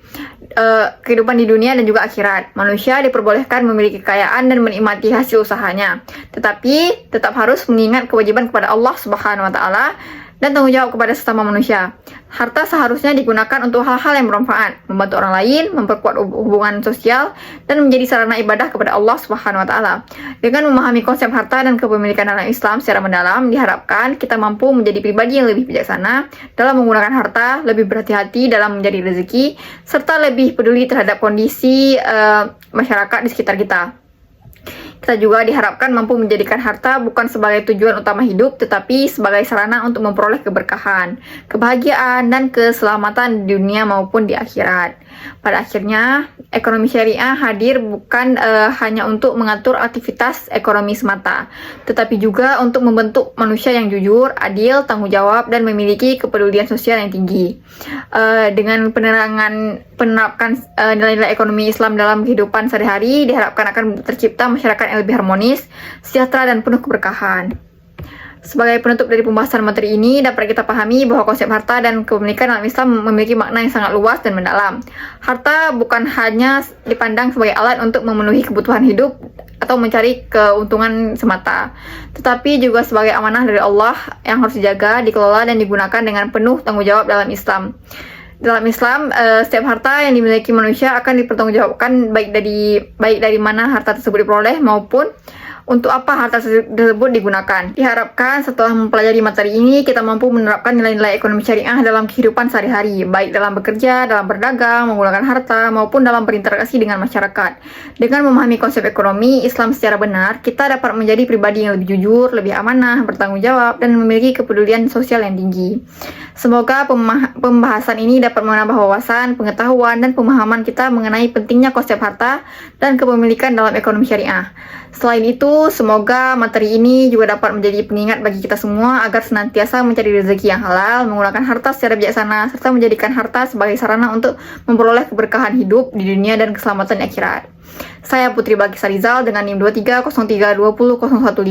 Kehidupan di dunia dan juga akhirat. Manusia diperbolehkan memiliki kekayaan dan menikmati hasil usahanya, tetapi tetap harus mengingat kewajiban kepada Allah Subhanahu wa taala dan tanggung jawab kepada sesama manusia. Harta seharusnya digunakan untuk hal-hal yang bermanfaat, membantu orang lain, memperkuat hubungan sosial, dan menjadi sarana ibadah kepada Allah Subhanahu wa taala. Dengan memahami konsep harta dan kepemilikan dalam Islam secara mendalam, diharapkan kita mampu menjadi pribadi yang lebih bijaksana dalam menggunakan harta, lebih berhati-hati dalam menjadi rezeki, serta lebih peduli terhadap kondisi masyarakat di sekitar kita. Kita juga diharapkan mampu menjadikan harta bukan sebagai tujuan utama hidup, tetapi sebagai sarana untuk memperoleh keberkahan, kebahagiaan, dan keselamatan di dunia maupun di akhirat. Pada akhirnya, ekonomi syariah hadir bukan hanya untuk mengatur aktivitas ekonomi semata, tetapi juga untuk membentuk manusia yang jujur, adil, tanggung jawab, dan memiliki kepedulian sosial yang tinggi. Dengan penerapan nilai-nilai ekonomi Islam dalam kehidupan sehari-hari, diharapkan akan tercipta masyarakat yang lebih harmonis, sejahtera, dan penuh keberkahan. Sebagai penutup dari pembahasan materi ini, dapat kita pahami bahwa konsep harta dan kepemilikan dalam Islam memiliki makna yang sangat luas dan mendalam. Harta bukan hanya dipandang sebagai alat untuk memenuhi kebutuhan hidup atau mencari keuntungan semata, tetapi juga sebagai amanah dari Allah yang harus dijaga, dikelola, dan digunakan dengan penuh tanggung jawab dalam Islam. Dalam Islam, setiap harta yang dimiliki manusia akan dipertanggungjawabkan baik dari mana harta tersebut diperoleh maupun untuk apa harta tersebut digunakan. Diharapkan setelah mempelajari materi ini, kita mampu menerapkan nilai-nilai ekonomi syariah dalam kehidupan sehari-hari, baik dalam bekerja, dalam berdagang, menggunakan harta, maupun dalam berinteraksi dengan masyarakat. Dengan memahami konsep ekonomi Islam secara benar, kita dapat menjadi pribadi yang lebih jujur, lebih amanah, bertanggung jawab, dan memiliki kepedulian sosial yang tinggi. Semoga pembahasan ini dapat menambah wawasan, pengetahuan, dan pemahaman kita mengenai pentingnya konsep harta dan kepemilikan dalam ekonomi syariah. Selain itu, semoga materi ini juga dapat menjadi pengingat bagi kita semua agar senantiasa mencari rezeki yang halal, menggunakan harta secara bijaksana, serta menjadikan harta sebagai sarana untuk memperoleh keberkahan hidup di dunia dan keselamatan di akhirat. Saya Putri Balkisah Rizal dengan NIM 230320015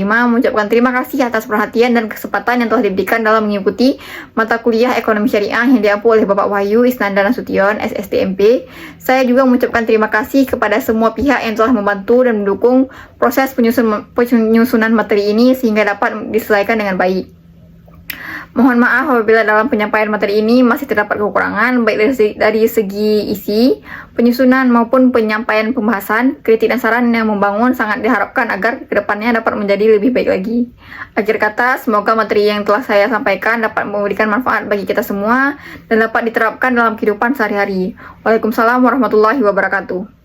mengucapkan terima kasih atas perhatian dan kesempatan yang telah diberikan dalam mengikuti mata kuliah ekonomi syariah yang diampu oleh Bapak Wahyu Isnanda Nasution, SSTMP. Saya juga mengucapkan terima kasih kepada semua pihak yang telah membantu dan mendukung proses penyusunan materi ini sehingga dapat diselesaikan dengan baik. Mohon maaf apabila dalam penyampaian materi ini masih terdapat kekurangan baik dari segi isi, penyusunan maupun penyampaian pembahasan. Kritik dan saran yang membangun sangat diharapkan agar kedepannya dapat menjadi lebih baik lagi. Akhir kata, semoga materi yang telah saya sampaikan dapat memberikan manfaat bagi kita semua dan dapat diterapkan dalam kehidupan sehari-hari. Waalaikumsalam warahmatullahi wabarakatuh.